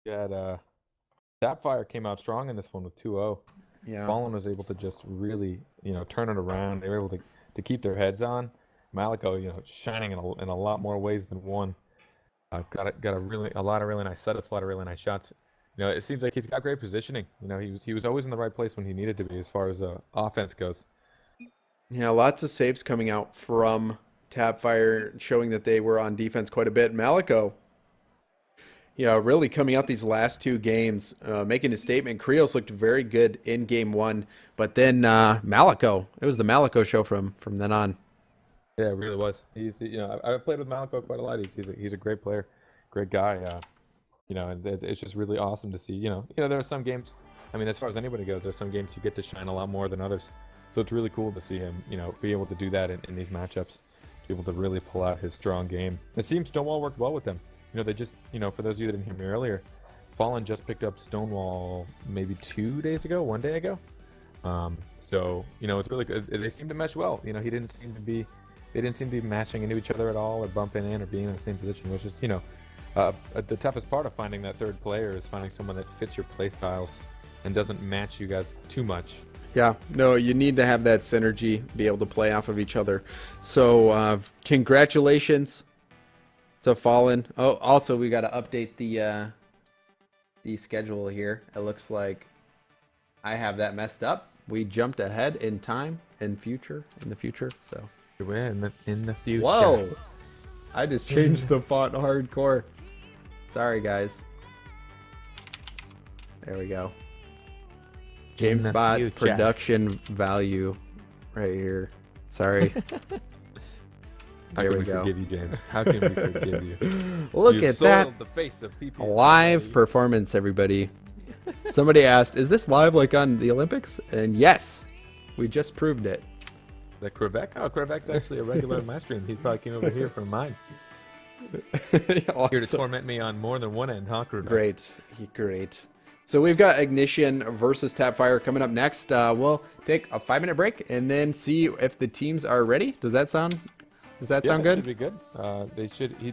Speaker 1: Tapfire came out strong in this one with 2-0.
Speaker 2: Yeah.
Speaker 1: Fallen was able to just really, turn it around. They were able to keep their heads on. Malico, shining in a lot more ways than one. Got a lot of really nice setups, a lot of really nice shots. It seems like he's got great positioning. He was always in the right place when he needed to be as far as offense goes.
Speaker 2: Yeah, lots of saves coming out from Tapfire, showing that they were on defense quite a bit. Malico, really coming out these last 2 games, making a statement. Krios looked very good in game 1, but then Malico, it was the Malico show from then on.
Speaker 1: Yeah, it really was. I've played with Malico quite a lot. He's a great player, great guy. And it's just really awesome to see. There are some games. I mean, as far as anybody goes, there's some games you get to shine a lot more than others. So it's really cool to see him, be able to do that in these matchups, be able to really pull out his strong game. It seems Stonewall worked well with them. They just, for those of you that didn't hear me earlier, Fallen just picked up Stonewall maybe 2 days ago, 1 day ago. So it's really good. They seem to mesh well. They didn't seem to be matching into each other at all, or bumping in, or being in the same position, which is, the toughest part of finding that third player is finding someone that fits your play styles and doesn't match you guys too much.
Speaker 2: Yeah, no, you need to have that synergy, be able to play off of each other. So congratulations to Fallen. Oh, also we got to update the schedule here. It looks like I have that messed up. We jumped ahead in time in the future. So
Speaker 1: we're in the future.
Speaker 2: Whoa! I just changed the font hardcore. Sorry, guys. There we go. Jamesbot production value right here. Sorry.
Speaker 1: How
Speaker 2: Here
Speaker 1: can
Speaker 2: we
Speaker 1: we
Speaker 2: go.
Speaker 1: forgive you, James? How can we forgive you?
Speaker 2: Look
Speaker 1: You've
Speaker 2: at that
Speaker 1: soiled the face of people.
Speaker 2: live performance, everybody. Somebody asked, "Is this live like on the Olympics?" And yes, we just proved it.
Speaker 1: The Krivek? Oh, Krivek's actually a regular in my stream. He probably came over here from mine.
Speaker 2: Awesome.
Speaker 1: Here to torment me on more than one end, huh, Krivek?
Speaker 2: Great. So we've got Ignition versus Tapfire coming up next. We'll take a 5-minute break and then see if the teams are ready. Does that sound
Speaker 1: Yeah,
Speaker 2: sound
Speaker 1: that
Speaker 2: good?
Speaker 1: should be good.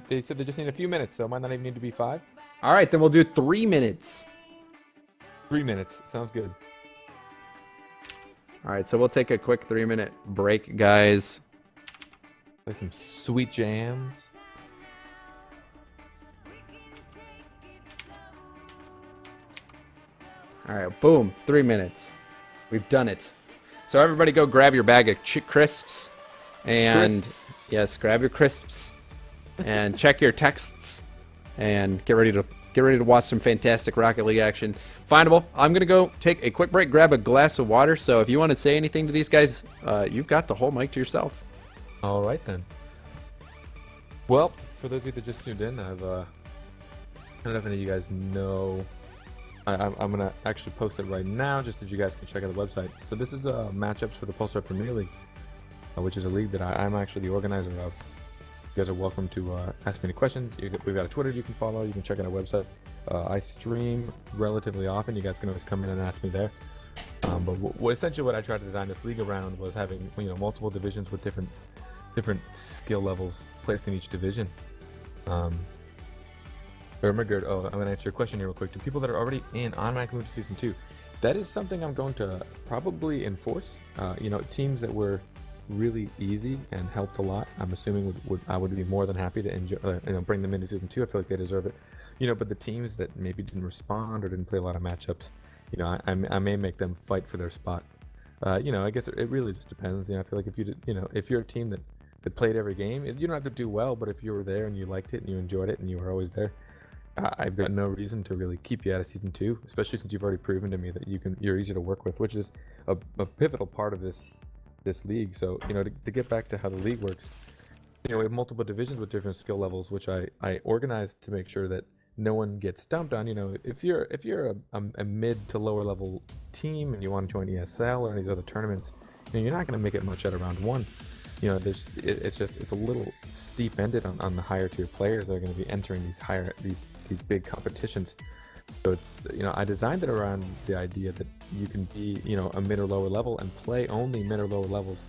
Speaker 1: They said they just need a few minutes, so it might not even need to be 5.
Speaker 2: All right, then we'll do 3 minutes.
Speaker 1: 3 minutes. Sounds good.
Speaker 2: All right, so we'll take a quick 3-minute break, guys.
Speaker 1: Play some sweet jams.
Speaker 2: All right, boom, 3 minutes. We've done it. So everybody go grab your bag of crisps. And
Speaker 1: Crisps.
Speaker 2: yes, grab your crisps and check your texts and get ready to watch some fantastic Rocket League action. Findable. I'm going to go take a quick break, grab a glass of water. So if you want to say anything to these guys, you've got the whole mic to yourself.
Speaker 1: All right, then. Well, for those of you that just tuned in, I don't know if any of you guys know. I'm going to actually post it right now just that you guys can check out the website. So this is matchups for the Pulsar Premier League, which is a league that I'm actually the organizer of. You guys are welcome to ask me any questions. We've got a Twitter you can follow. You can check out our website. I stream relatively often. You guys can always come in and ask me there. But essentially what I tried to design this league around was having multiple divisions with different skill levels placed in each division. Ermagerd, I'm going to answer your question here real quick. To people that are already in automatically moved to Season 2, that is something I'm going to probably enforce. Teams that were really easy and helped a lot, I'm assuming I would be more than happy to enjoy, bring them into Season 2. I feel like they deserve it. But the teams that maybe didn't respond or didn't play a lot of matchups, I may make them fight for their spot. I guess it really just depends. I feel like if you're a team that played every game, you don't have to do well, but if you were there and you liked it and you enjoyed it and you were always there, I've got no reason to really keep you out of Season 2, especially since you've already proven to me that you're easy to work with, which is a pivotal part of this league. So to get back to how the league works, we have multiple divisions with different skill levels, which I organized to make sure that no one gets stumped on. If you're a mid to lower level team and you want to join ESL or any of these other tournaments, you're not going to make it much out of round 1. It's a little steep ended on the higher tier players that are going to be entering these big competitions. So it's I designed it around the idea that you can be a mid or lower level and play only mid or lower levels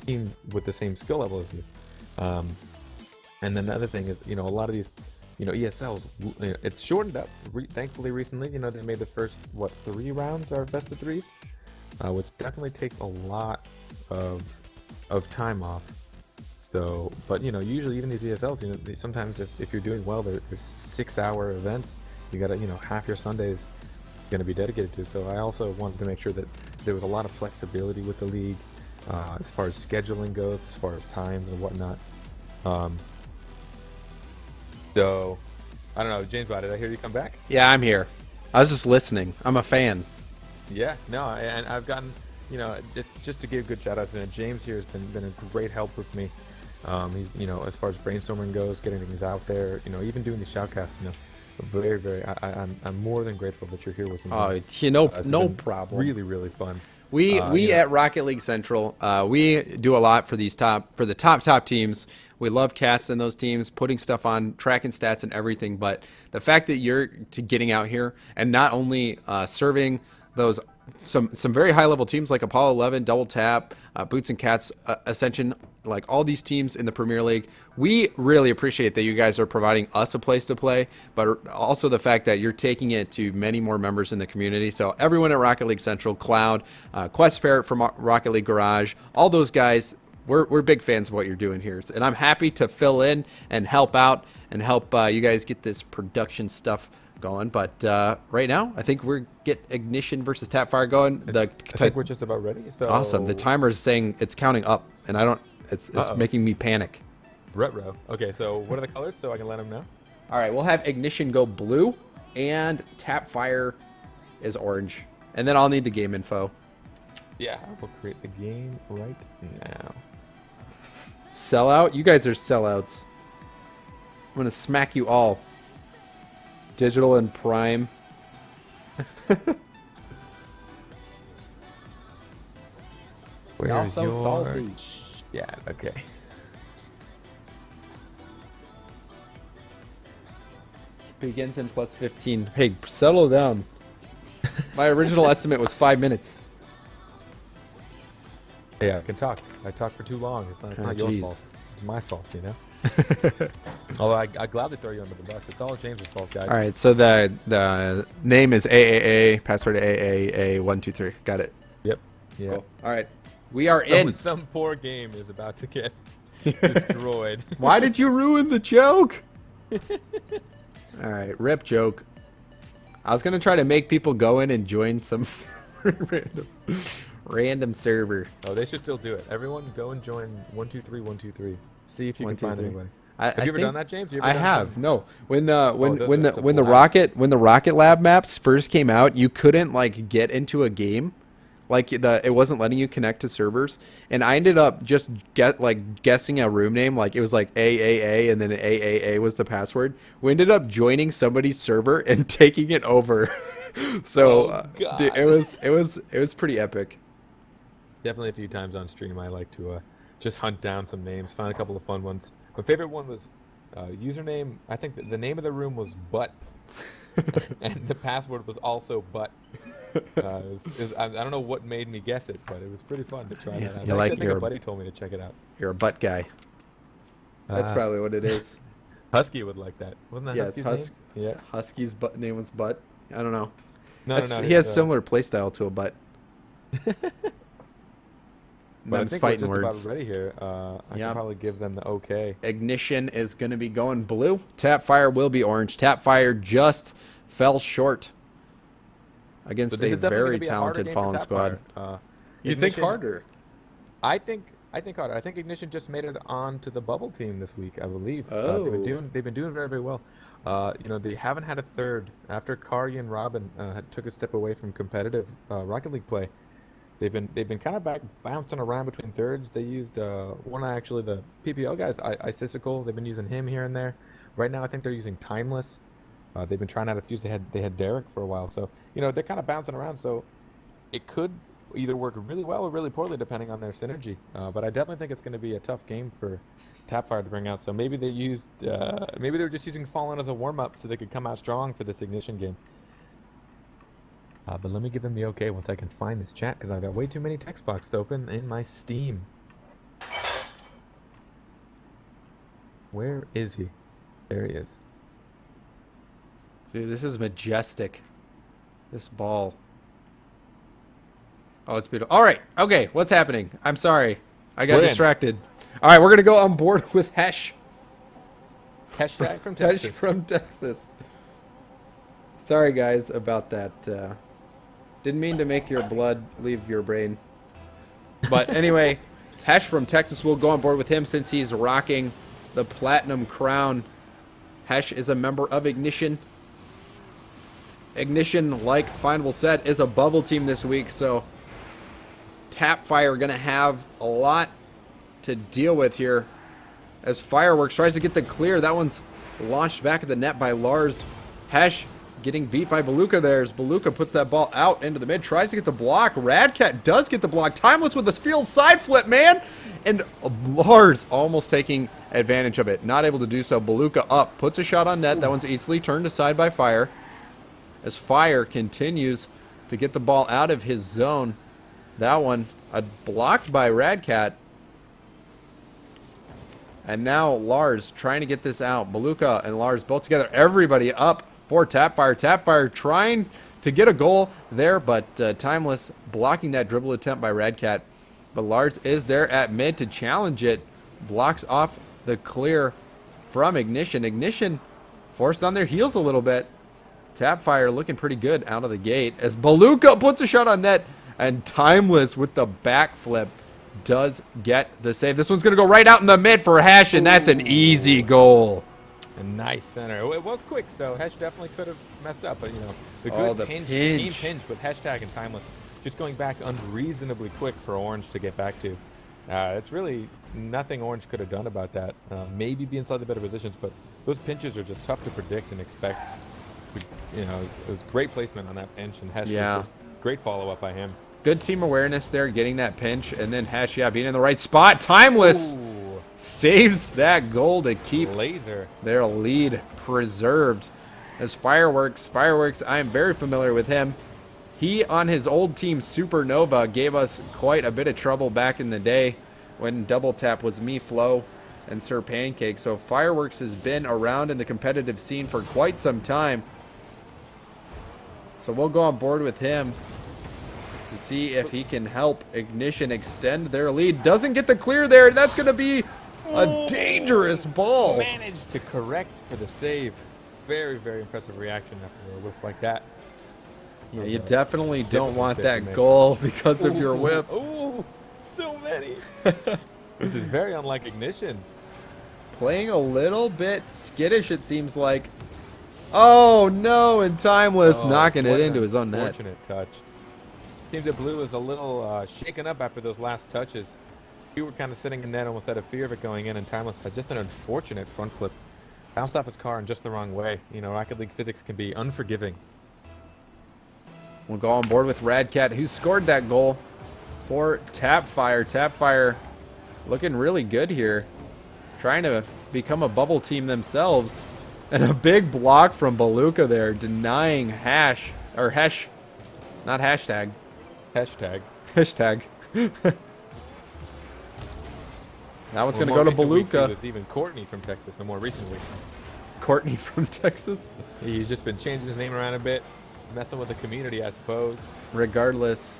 Speaker 1: team with the same skill level as you. And then the other thing is a lot of these ESLs, it's shortened up. Thankfully recently they made the first 3 rounds are best of 3s, which definitely takes a lot of time off. So, but usually even these ESLs, sometimes if you're doing well, there's 6-hour events. You got to half your Sundays going to be dedicated to. So I also wanted to make sure that there was a lot of flexibility with the league as far as scheduling goes, as far as times and whatnot. So I don't know, Jamesbot, did I hear you come back?
Speaker 2: Yeah, I'm here. I was just listening. I'm a fan.
Speaker 1: Yeah, no, and I've gotten, just to give good shout outs, James here has been a great help with me. He's, as far as brainstorming goes, getting things out there, even doing the shoutcasts, very, very, I'm more than grateful that you're here with me.
Speaker 2: Oh, no problem.
Speaker 1: Really, really fun.
Speaker 2: We at Rocket League Central, we do a lot for the top teams. We love casting those teams, putting stuff on, tracking stats and everything. But the fact that you're getting out here and not only serving those some very high level teams like Apollo 11, Double Tap, Boots and Cats, Ascension, like all these teams in the Premier League, we really appreciate that you guys are providing us a place to play, but also the fact that you're taking it to many more members in the community. So everyone at Rocket League Central, Cloud, Quest Ferret from Rocket League Garage, all those guys, we're big fans of what you're doing here. And I'm happy to fill in and help out and help you guys get this production stuff going. But right now, I think we're get Ignition versus Tapfire going.
Speaker 1: I think we're just about ready. So
Speaker 2: awesome. The timer is saying it's counting up, and it's making me panic.
Speaker 1: Retro. Okay, so what are the colors so I can let them know?
Speaker 2: All right, we'll have Ignition go blue, and Tapfire is orange. And then I'll need the game info.
Speaker 1: Yeah, we'll create the game right now.
Speaker 2: sellout. You guys are sellouts. I'm gonna smack you all. Digital and Prime.
Speaker 1: Where's
Speaker 2: so
Speaker 1: your...
Speaker 2: salty.
Speaker 1: Yeah, okay.
Speaker 2: Begins in plus 15. Hey, settle down. My original estimate was 5 minutes.
Speaker 1: Yeah, I can talk. I talk for too long. It's not your
Speaker 2: jeez.
Speaker 1: fault. It's my fault, you know? Although I gladly throw you under the bus. It's all James's fault, guys.
Speaker 2: All right, so the name is AAA, password AAA123. Got it.
Speaker 1: Yep. Yeah.
Speaker 2: Cool. All right, we are in.
Speaker 1: Some poor game is about to get destroyed.
Speaker 2: Why did you ruin the joke? All right, rip joke. I was gonna try to make people go in and join some random server.
Speaker 1: Oh, they should still do it. Everyone go and join 123-123. See if you can find anybody. Have you ever done that, James?
Speaker 2: I have. No. When the Rocket Lab maps first came out, you couldn't like get into a game. Like it wasn't letting you connect to servers, and I ended up just guessing a room name, like it was like AAA, and then AAA was the password. We ended up joining somebody's server and taking it over. So dude, it was pretty epic.
Speaker 1: Definitely a few times on stream, I like to just hunt down some names, find a couple of fun ones. My favorite one was username. I think the name of the room was Butt, and the password was also Butt. I don't know what made me guess it, but it was pretty fun to try that out. I think a buddy told me to check it out.
Speaker 2: You're a butt guy. That's probably what it is.
Speaker 1: Husky would like that. Wasn't that Husky's name? Yeah.
Speaker 2: Husky's name was Butt. I don't know.
Speaker 1: No.
Speaker 2: He has similar playstyle to a butt.
Speaker 1: But I think we're just
Speaker 2: words.
Speaker 1: about ready here. I can probably give them the okay.
Speaker 2: Ignition is going to be going blue. Tapfire will be orange. Tapfire just fell short against a very talented Fallen Squad. You think harder?
Speaker 1: I think harder. I think Ignition just made it on to the bubble team this week, I believe.
Speaker 2: Oh.
Speaker 1: They've been doing very, very well. They haven't had a third after Kari and Robin took a step away from competitive Rocket League play. They've been kind of bouncing around between thirds. They used the PPL guys, Icicle. They've been using him here and there. Right now, I think they're using Timeless. They've been trying out a few. They had Derek for a while, so they're kind of bouncing around. So it could either work really well or really poorly depending on their synergy. But I definitely think it's going to be a tough game for Tapfire to bring out. So maybe they used maybe they were just using Fallen as a warm up so they could come out strong for this Ignition game. But let me give them the okay once I can find this chat, because I've got way too many text boxes open in my Steam. Where is he? There he is.
Speaker 2: Dude, this is majestic. This ball. Oh, it's beautiful. All right. Okay, what's happening? I'm sorry. I got distracted. All right, we're going to go on board with Hesh.
Speaker 1: Hashtag from Texas.
Speaker 2: Hesh from Texas. Sorry, guys, about that. Didn't mean to make your blood leave your brain. But anyway, Hesh from Texas will go on board with him since he's rocking the Platinum Crown. Hesh is a member of Ignition. Ignition, like Findable said, is a bubble team this week, so Tapfire going to have a lot to deal with here as Fireworks tries to get the clear. That one's launched back at the net by Lars. Hesh getting beat by Beluka there as Beluka puts that ball out into the mid, tries to get the block. Radcat does get the block. Timeless with the field side flip, man. And Lars almost taking advantage of it. Not able to do so. Beluka up, puts a shot on net. That one's easily turned aside by Fire as Fire continues to get the ball out of his zone. That one blocked by Radcat. And now Lars trying to get this out. Beluka and Lars both together. Everybody up for Tapfire. Tapfire trying to get a goal there, but Timeless blocking that dribble attempt by Radcat. But Lars is there at mid to challenge it. Blocks off the clear from Ignition. Ignition forced on their heels a little bit. Tapfire looking pretty good out of the gate as Beluka puts a shot on net, and Timeless with the backflip does get the save. This one's going to go right out in the mid for Hesh, and that's an easy goal.
Speaker 1: A nice center. It was quick, so Hesh definitely could have messed up, but the good team pinch with Hashtag and Timeless just going back unreasonably quick for Orange to get back to. It's really nothing Orange could have done about that. Maybe be in slightly better positions, but those pinches are just tough to predict and expect. You know, it was great placement on that pinch, and Hesh was just great follow-up by him.
Speaker 2: Good team awareness there, getting that pinch, and then Hesh, being in the right spot. Timeless saves that goal to keep their lead preserved. As Fireworks, I am very familiar with him. He, on his old team, Supernova, gave us quite a bit of trouble back in the day when Double Tap was me, Flo, and Sir Pancake. So Fireworks has been around in the competitive scene for quite some time. So we'll go on board with him to see if he can help Ignition extend their lead. Doesn't get the clear there. That's going to be a dangerous ball.
Speaker 1: Managed to correct for the save. Very, very impressive reaction after a whiff like that.
Speaker 2: Yeah, you definitely don't want that goal because of your whip.
Speaker 1: Ooh, so many. This is very unlike Ignition.
Speaker 2: Playing a little bit skittish, it seems like. Oh, no, and Timeless knocking it into his own net.
Speaker 1: Fortunate touch. Teams that Blue is a little shaken up after those last touches. We were kind of sitting in net almost out of fear of it going in, and Timeless had just an unfortunate front flip. Bounced off his car in just the wrong way. You know, Rocket League physics can be unforgiving.
Speaker 2: We'll go on board with Radcat, who scored that goal for Tapfire. Tapfire looking really good here. Trying to become a bubble team themselves. And a big block from Beluga there, denying Hesh. Not hashtag.
Speaker 1: Hashtag.
Speaker 2: Hashtag. That one's going to go to Beluga.
Speaker 1: It was even Courtney from Texas in more recent weeks.
Speaker 2: Courtney from Texas?
Speaker 1: He's just been changing his name around a bit. Messing with the community, I suppose.
Speaker 2: Regardless,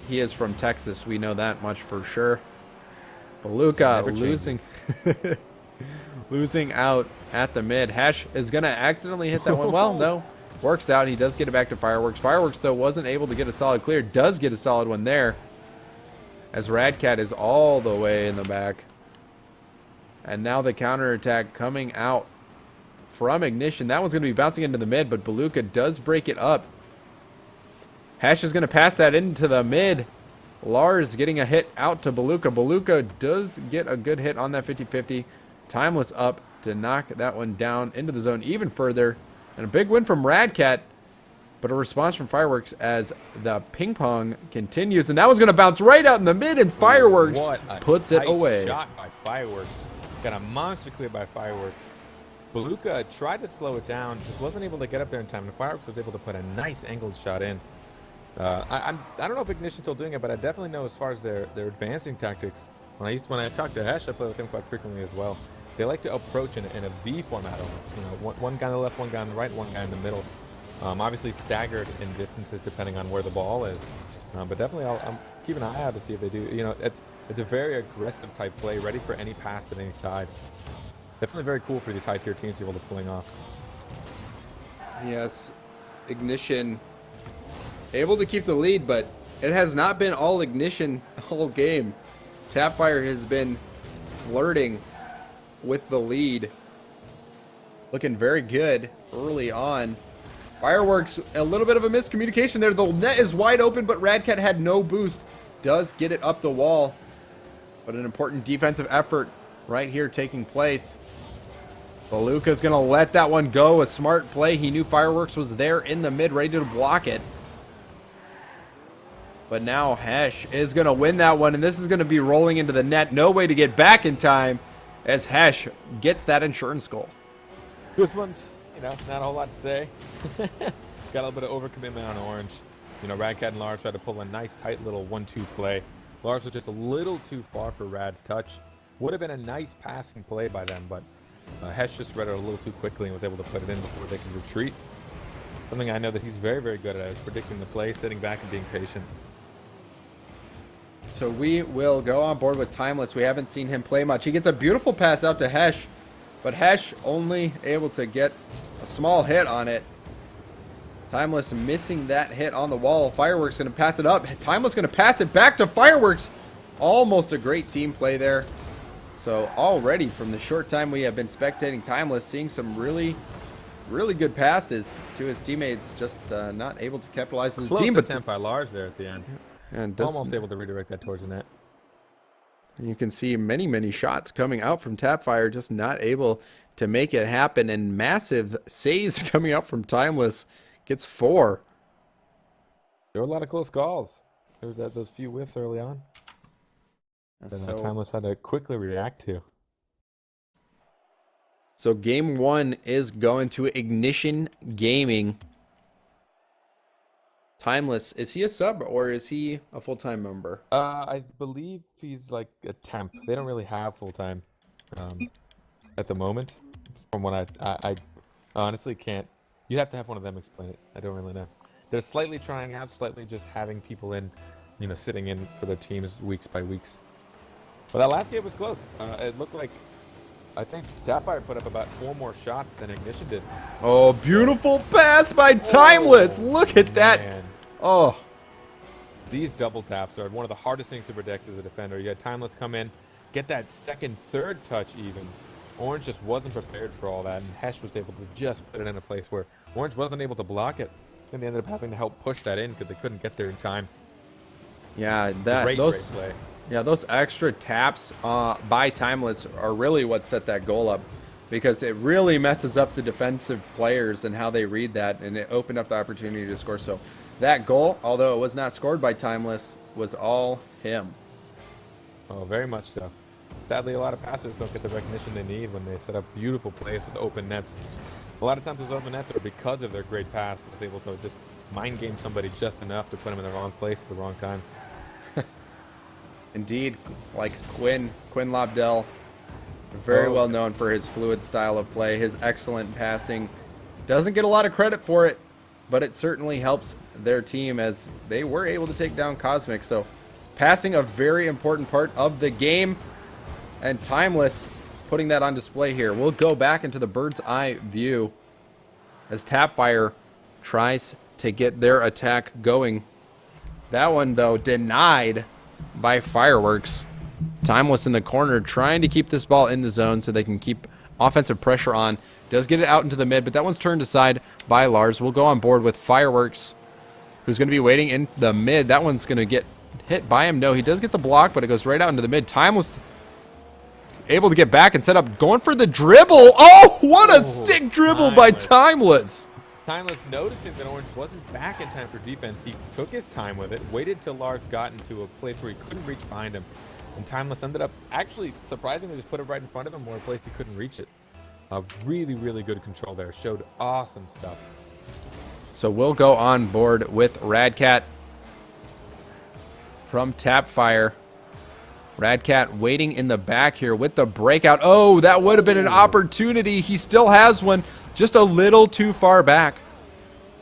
Speaker 2: he is from Texas. We know that much for sure. Beluga losing losing out at the mid. Hesh is going to accidentally hit that one. Well, no. Works out. He does get it back to Fireworks. Fireworks, though, wasn't able to get a solid clear. Does get a solid one there. As Radcat is all the way in the back. And now the counterattack coming out from Ignition. That one's going to be bouncing into the mid, but Beluga does break it up. Hesh is going to pass that into the mid. Lars getting a hit out to Beluga. Beluga does get a good hit on that 50-50. Timeless up to knock that one down into the zone even further. And a big win from Radcat, but a response from Fireworks as the ping pong continues. And that one's going to bounce right out in the mid, and Fireworks puts it away.
Speaker 1: Shot by Fireworks. Got a monster clear by Fireworks. Beluga tried to slow it down, just wasn't able to get up there in time, and Fireworks was able to put a nice angled shot in. I don't know if Ignition's still doing it, but I definitely know as far as their advancing tactics. When I talked to Hesh, I play with him quite frequently as well. They like to approach in a V format almost. You know, one guy on the left, one guy on the right, one guy in the middle. Obviously staggered in distances depending on where the ball is. But definitely, I'll keep an eye out to see if they do. You know, it's a very aggressive type play, ready for any pass at any side. Definitely very cool for these high-tier teams to be able to pulling off.
Speaker 2: Yes, Ignition able to keep the lead, but it has not been all Ignition the whole game. Tapfire has been flirting with the lead. Looking very good early on. Fireworks, a little bit of a miscommunication there. The net is wide open, but Radcat had no boost. Does get it up the wall. But an important defensive effort right here taking place. Beluga's going to let that one go. A smart play. He knew Fireworks was there in the mid, ready to block it. But now Hesh is going to win that one, and this is going to be rolling into the net. No way to get back in time as Hesh gets that insurance goal.
Speaker 1: This one's, you know, not a whole lot to say. Got a little bit of overcommitment on Orange. You know, Radcat and Lars tried to pull a nice, tight little 1-2 play. Lars was just a little too far for Rad's touch. Would have been a nice passing play by them, but Hesh just read it a little too quickly and was able to put it in before they could retreat. Something I know that he's very, very good at is predicting the play, sitting back and being patient.
Speaker 2: So we will go on board with Timeless. We haven't seen him play much. He gets a beautiful pass out to Hesh, but Hesh only able to get a small hit on it. Timeless missing that hit on the wall. Fireworks going to pass it up. Timeless going to pass it back to Fireworks. Almost a great team play there. So already from the short time we have been spectating Timeless, seeing some really, really good passes to his teammates, just not able to capitalize as a team.
Speaker 1: Close attempt by Lars there at the end.
Speaker 2: And
Speaker 1: almost able to redirect that towards the net.
Speaker 2: You can see many, many shots coming out from Tapfire, just not able to make it happen. And massive saves coming out from Timeless. Gets 4.
Speaker 1: There were a lot of close calls. There was those few whiffs early on. That Timeless had to quickly react to.
Speaker 2: So game 1 is going to Ignition Gaming. Timeless, is he a sub or is he a full-time member?
Speaker 1: I believe he's like a temp. They don't really have full-time at the moment. From what I honestly can't. You'd have to have one of them explain it. I don't really know. They're slightly trying out, slightly just having people in, you know, sitting in for their teams weeks by weeks. But that last game was close. It looked like, I think Tapfire put up about 4 more shots than Ignition did.
Speaker 2: Oh, beautiful pass by Timeless. Look at that.
Speaker 1: Man.
Speaker 2: Oh.
Speaker 1: These double taps are one of the hardest things to protect as a defender. You had Timeless come in, get that second, third touch even. Orange just wasn't prepared for all that, and Hesh was able to just put it in a place where Orange wasn't able to block it. And they ended up having to help push that in because they couldn't get there in time.
Speaker 2: Yeah,
Speaker 1: great play.
Speaker 2: Yeah, those extra taps by Timeless are really what set that goal up, because it really messes up the defensive players and how they read that, and it opened up the opportunity to score. So that goal, although it was not scored by Timeless, was all him.
Speaker 1: Oh, very much so. Sadly, a lot of passers don't get the recognition they need when they set up beautiful plays with open nets. A lot of times those open nets are because of their great pass. It was able to just mind game somebody just enough to put them in the wrong place at the wrong time.
Speaker 2: Indeed, like Quinn Lobdell, very well known for his fluid style of play, his excellent passing. Doesn't get a lot of credit for it, but it certainly helps their team as they were able to take down Cosmic. So passing a very important part of the game, and Timeless putting that on display here. We'll go back into the bird's eye view as Tapfire tries to get their attack going. That one, though, denied by Fireworks. Timeless in the corner trying to keep this ball in the zone so they can keep offensive pressure on. Does get it out into the mid, but that one's turned aside by Lars. We'll go on board with Fireworks, who's going to be waiting in the mid. That one's going to get hit by him. No, he does get the block, but it goes right out into the mid. Timeless able to get back and set up, going for the dribble. Oh, what a sick dribble by Timeless.
Speaker 1: Timeless, noticing that Orange wasn't back in time for defense, he took his time with it, waited till Lars got into a place where he couldn't reach behind him, and Timeless ended up actually surprisingly just put it right in front of him, or a place he couldn't reach it. Really, really good control there. Showed awesome stuff.
Speaker 2: So we'll go on board with Radcat from Tapfire. Radcat waiting in the back here with the breakout. Oh, that would have been an opportunity. He still has one, just a little too far back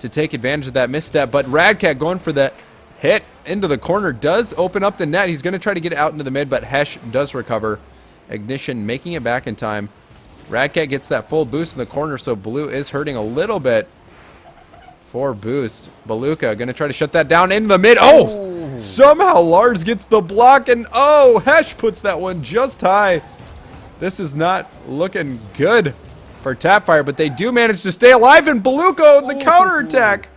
Speaker 2: to take advantage of that misstep. But Radcat going for that hit into the corner does open up the net. He's going to try to get it out into the mid, but Hesh does recover. Ignition making it back in time. Radcat gets that full boost in the corner, so Blue is hurting a little bit for boost. Baluka going to try to shut that down into the mid. Oh! Somehow Lars gets the block, and oh, Hesh puts that one just high. This is not looking good for Tapfire, but they do manage to stay alive, and Baluka, the counterattack.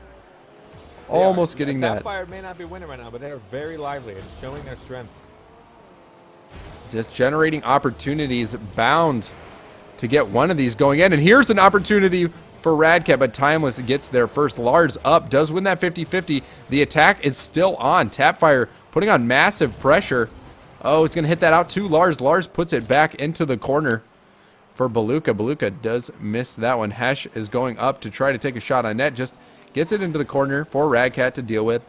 Speaker 2: Almost getting that.
Speaker 1: Tapfire may not be winning right now, but they are very lively and showing their strengths.
Speaker 2: Just generating opportunities, bound to get one of these going in. And here's an opportunity for Radcat, but Timeless gets there first. Lars up, does win that 50-50. The attack is still on. Tapfire putting on massive pressure. Oh, it's going to hit that out to Lars. Lars puts it back into the corner for Baluka. Baluka does miss that one. Hesh is going up to try to take a shot on net. Just gets it into the corner for Radcat to deal with.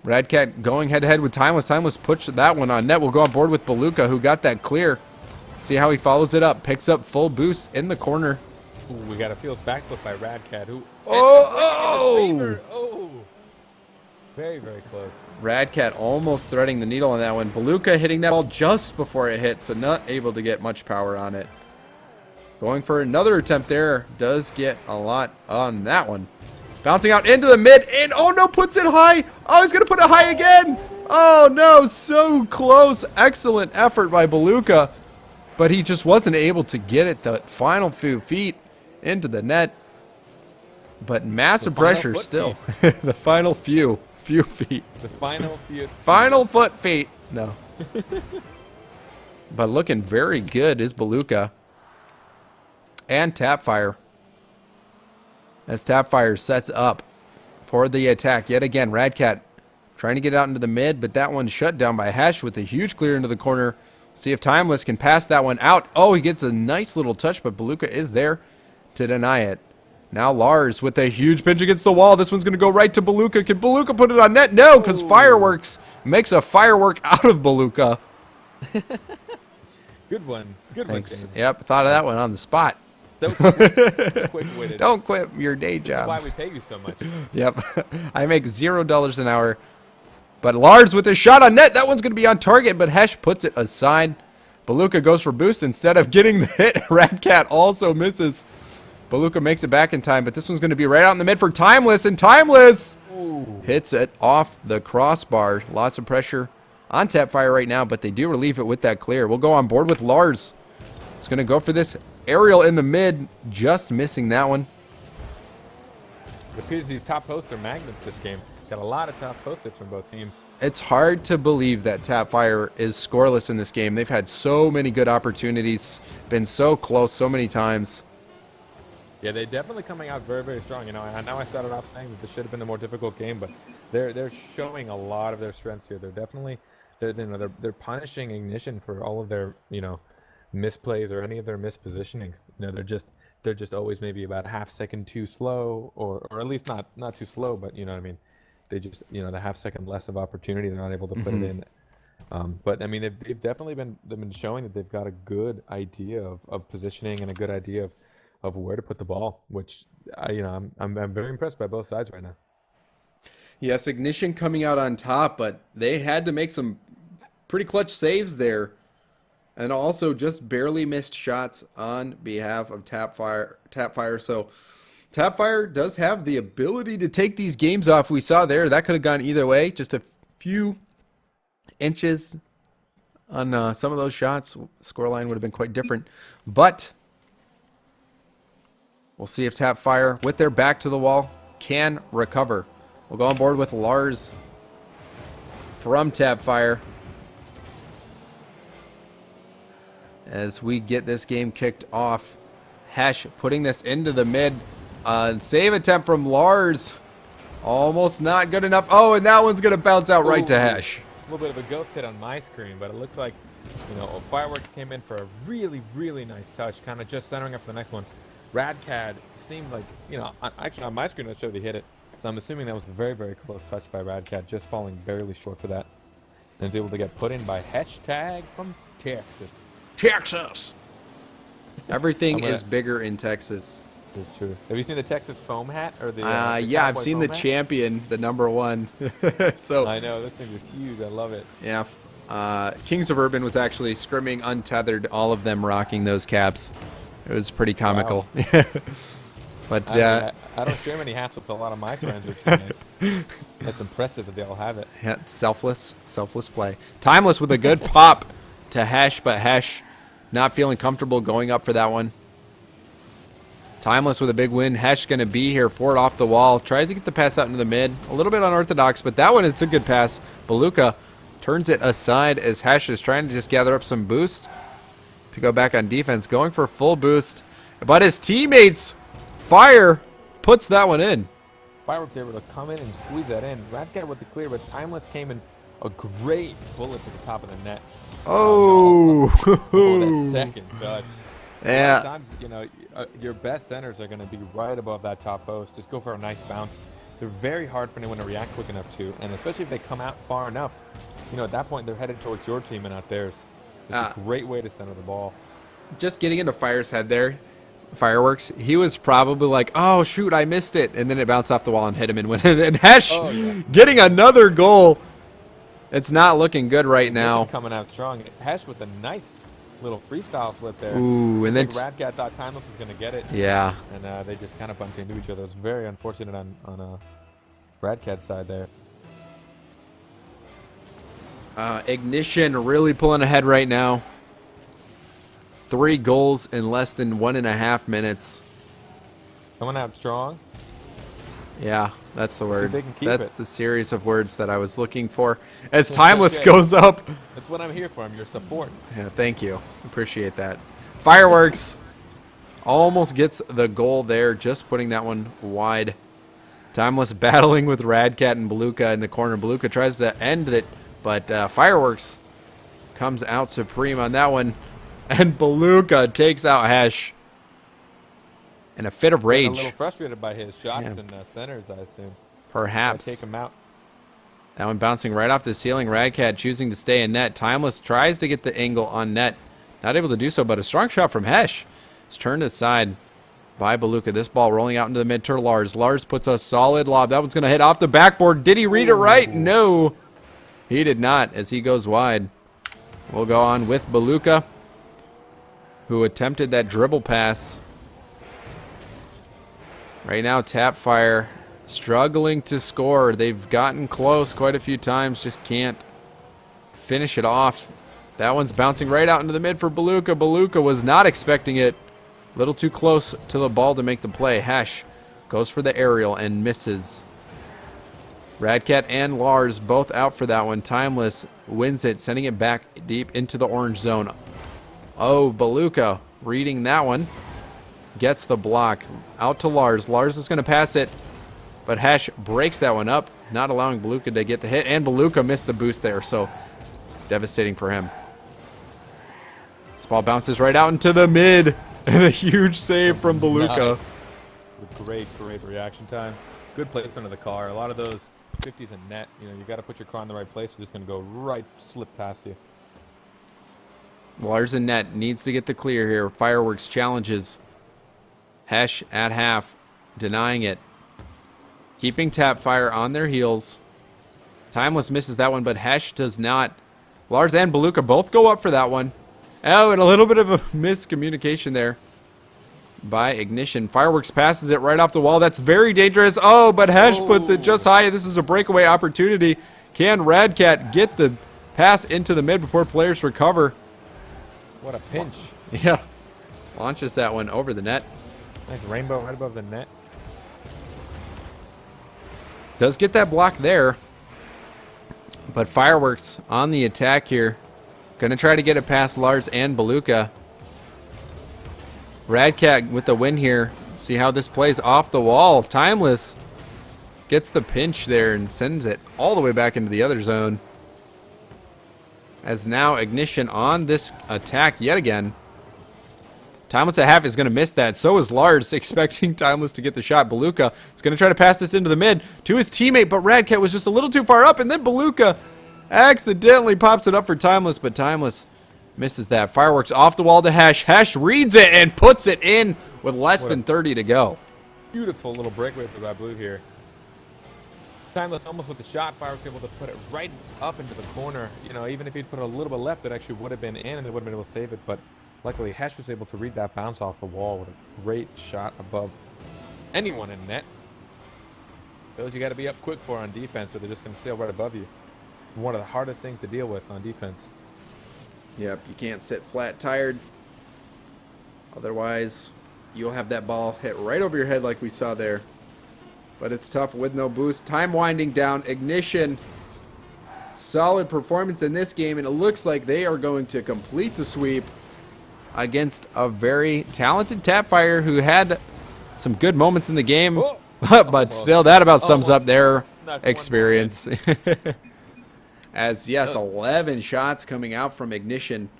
Speaker 2: Radcat going head-to-head with Timeless. Timeless puts that one on net. We'll go on board with Baluka, who got that clear. See how he follows it up. Picks up full boost in the corner.
Speaker 1: Ooh, we got a feels backflip by Radcat, who...
Speaker 2: Oh!
Speaker 1: Very, very close.
Speaker 2: Radcat almost threading the needle on that one. Baluka hitting that ball just before it hit, so not able to get much power on it. Going for another attempt there. Does get a lot on that one. Bouncing out into the mid, and oh no, puts it high. Oh, he's going to put it high again. Oh no, so close. Excellent effort by Baluka, but he just wasn't able to get it the final few feet into the net. But massive pressure still. The final few feet.
Speaker 1: The final few.
Speaker 2: Final foot feet. No. But looking very good is Beluga. And Tapfire. As Tapfire sets up for the attack. Yet again, Radcat trying to get out into the mid, but that one's shut down by Hesh with a huge clear into the corner. See if Timeless can pass that one out. Oh, he gets a nice little touch, but Beluga is there to deny it. Now Lars with a huge pinch against the wall. This one's going to go right to Beluga. Can Beluga put it on net? No, because Fireworks makes a firework out of Beluga.
Speaker 1: Good one. Good
Speaker 2: Thanks.
Speaker 1: one, James.
Speaker 2: Yep, thought of that one on the spot.
Speaker 1: Don't
Speaker 2: quit your day job.
Speaker 1: That's why we pay you so much.
Speaker 2: Yep. I make $0 an hour. But Lars with a shot on net. That one's going to be on target, but Hesh puts it aside. Beluga goes for boost instead of getting the hit. Radcat also misses. Beluga makes it back in time, but this one's going to be right out in the mid for Timeless, and Timeless hits it off the crossbar. Lots of pressure on Tapfire right now, but they do relieve it with that clear. We'll go on board with Lars. He's going to go for this aerial in the mid, just missing that one.
Speaker 1: It appears these top posts are magnets this game. Got a lot of top postage from both teams.
Speaker 2: It's hard to believe that Tapfire is scoreless in this game. They've had so many good opportunities, been so close so many times.
Speaker 1: Yeah, they're definitely coming out very, very strong. You know, I know I started off saying that this should have been a more difficult game, but they're showing a lot of their strengths here. They're definitely they're punishing Ignition for all of their, you know, misplays or any of their mispositionings. You know, they're just always maybe about a half second too slow, or at least not too slow, but you know what I mean. They just, you know, the half second less of opportunity, they're not able to put it in. But I mean, they've definitely been showing that they've got a good idea of positioning and a good idea of where to put the ball, which I'm very impressed by both sides right now.
Speaker 2: Yes, Ignition coming out on top, but they had to make some pretty clutch saves there, and also just barely missed shots on behalf of Tapfire. So Tapfire does have the ability to take these games off. We saw there that could have gone either way. Just a few inches on some of those shots, scoreline would have been quite different. But we'll see if Tapfire, with their back to the wall, can recover. We'll go on board with Lars from Tapfire as we get this game kicked off. Hesh putting this into the mid. Save attempt from Lars. Almost not good enough. Oh, and that one's going to bounce out right to Hesh.
Speaker 1: A little bit of a ghost hit on my screen, but it looks like, you know, Fireworks came in for a really, really nice touch, kind of just centering up for the next one. Radcad seemed like, you know, actually on my screen it showed he hit it, so I'm assuming that was a very, very close touch by Radcad, just falling barely short for that. And is able to get put in by Hashtag from Texas.
Speaker 2: Texas! Everything is bigger in Texas.
Speaker 1: That's true. Have you seen the Texas foam hat or the?
Speaker 2: Yeah, I've seen the champion, the #1. So
Speaker 1: I know this thing is huge. I love it.
Speaker 2: Yeah, Kings of Urban was actually scrimming untethered, all of them rocking those caps. It was pretty comical. Wow. But
Speaker 1: I don't share many hats with a lot of my friends or teammates. That's impressive that they all have it.
Speaker 2: Yeah, selfless play. Timeless with a good pop to Hesh, but Hesh not feeling comfortable going up for that one. Timeless with a big win. Hesh going to be here for it off the wall. Tries to get the pass out into the mid. A little bit unorthodox, but that one is a good pass. Beluga turns it aside as Hesh is trying to just gather up some boost to go back on defense. Going for full boost. But his teammates, Fire, puts that one in.
Speaker 1: Fireworks able to come in and squeeze that in. Radcat with the clear, but Timeless came in a great bullet to the top of the net.
Speaker 2: Oh,
Speaker 1: that second touch.
Speaker 2: Yeah.
Speaker 1: Sometimes, you know, your best centers are going to be right above that top post. Just go for a nice bounce. They're very hard for anyone to react quick enough to, and especially if they come out far enough. You know, at that point, they're headed towards your team and not theirs. It's a great way to center the ball.
Speaker 2: Just getting into Fire's head there, Fireworks, he was probably like, oh, shoot, I missed it. And then it bounced off the wall and hit him and went in. And Hesh getting another goal. It's not looking good right now.
Speaker 1: Coming out strong. Hesh with a nice little freestyle flip there.
Speaker 2: Ooh, and then
Speaker 1: Radcat thought Timeless was going to get it.
Speaker 2: Yeah.
Speaker 1: And they just kind of bumped into each other. It was very unfortunate on Radcat's side there.
Speaker 2: Ignition really pulling ahead right now. 3 goals in less than 1.5 minutes.
Speaker 1: Coming out strong.
Speaker 2: Yeah, that's the word.
Speaker 1: they can keep
Speaker 2: That's
Speaker 1: it.
Speaker 2: the series of words that I was looking for. As Timeless
Speaker 1: Okay.
Speaker 2: goes up.
Speaker 1: That's what I'm here for. I'm your support.
Speaker 2: Yeah, thank you. Appreciate that. Fireworks almost gets the goal there, just putting that one wide. Timeless battling with Radcat and Beluga in the corner. Beluga tries to end it, but Fireworks comes out supreme on that one. And Beluga takes out Hesh in a fit of rage.
Speaker 1: Getting a little frustrated by his shots
Speaker 2: Yeah.
Speaker 1: and centers, I assume.
Speaker 2: Perhaps.
Speaker 1: Take him out.
Speaker 2: That one bouncing right off the ceiling. Radcat choosing to stay in net. Timeless tries to get the angle on net. Not able to do so, but a strong shot from Hesh. It's turned aside by Beluga. This ball rolling out into the mid to Lars. Lars puts a solid lob. That one's going to hit off the backboard. Did he read it right? No. He did not as he goes wide. We'll go on with Beluga, who attempted that dribble pass. Right now, Tapfire struggling to score. They've gotten close quite a few times, just can't finish it off. That one's bouncing right out into the mid for Beluga. Beluga was not expecting it. A little too close to the ball to make the play. Hesh goes for the aerial and misses. Radcat and Lars both out for that one. Timeless wins it, sending it back deep into the orange zone. Oh, Beluga reading that one. Gets the block. Out to Lars. Lars is going to pass it, but Hesh breaks that one up, not allowing Beluga to get the hit, and Beluga missed the boost there, so devastating for him. This ball bounces right out into the mid, and a huge save from Beluga.
Speaker 1: Nice. Great reaction time. Good placement of the car. A lot of those 50s in net, you got to put your car in the right place. You're just going to go right, slip past you.
Speaker 2: Lars in net needs to get the clear here. Fireworks challenges. Hesh at half, denying it. Keeping Tapfire on their heels. Timeless misses that one, but Hesh does not. Lars and Beluga both go up for that one. Oh, and a little bit of a miscommunication there by Ignition. Fireworks passes it right off the wall. That's very dangerous. Oh, but Hesh puts it just high. This is a breakaway opportunity. Can Radcat get the pass into the mid before players recover?
Speaker 1: What a pinch.
Speaker 2: Yeah. Launches that one over the net.
Speaker 1: Nice rainbow right above the net.
Speaker 2: Does get that block there. But Fireworks on the attack here. Going to try to get it past Lars and Beluga. Radcat with the win here. See how this plays off the wall. Timeless gets the pinch there and sends it all the way back into the other zone. As now Ignition on this attack yet again. Timeless at half is going to miss that. So is Lars, expecting Timeless to get the shot. Beluga is going to try to pass this into the mid to his teammate, but Radcat was just a little too far up, and then Beluga accidentally pops it up for Timeless, but Timeless misses that. Fireworks off the wall to Hesh. Hesh reads it and puts it in with less than 30 to go.
Speaker 1: Beautiful little breakaway by Blue here. Timeless almost with the shot. Fireworks able to put it right up into the corner. Even if he'd put it a little bit left, it actually would have been in, and they would have been able to save it, but luckily, Hesh was able to read that bounce off the wall with a great shot above anyone in net. Those you got to be up quick for on defense, or they're just going to sail right above you. One of the hardest things to deal with on defense.
Speaker 2: Yep, you can't sit flat tired. Otherwise, you'll have that ball hit right over your head like we saw there. But it's tough with no boost. Time winding down. Ignition. Solid performance in this game, and it looks like they are going to complete the sweep against a very talented Tapfire who had some good moments in the game, but still that about sums up their experience. As yes, 11 shots coming out from Ignition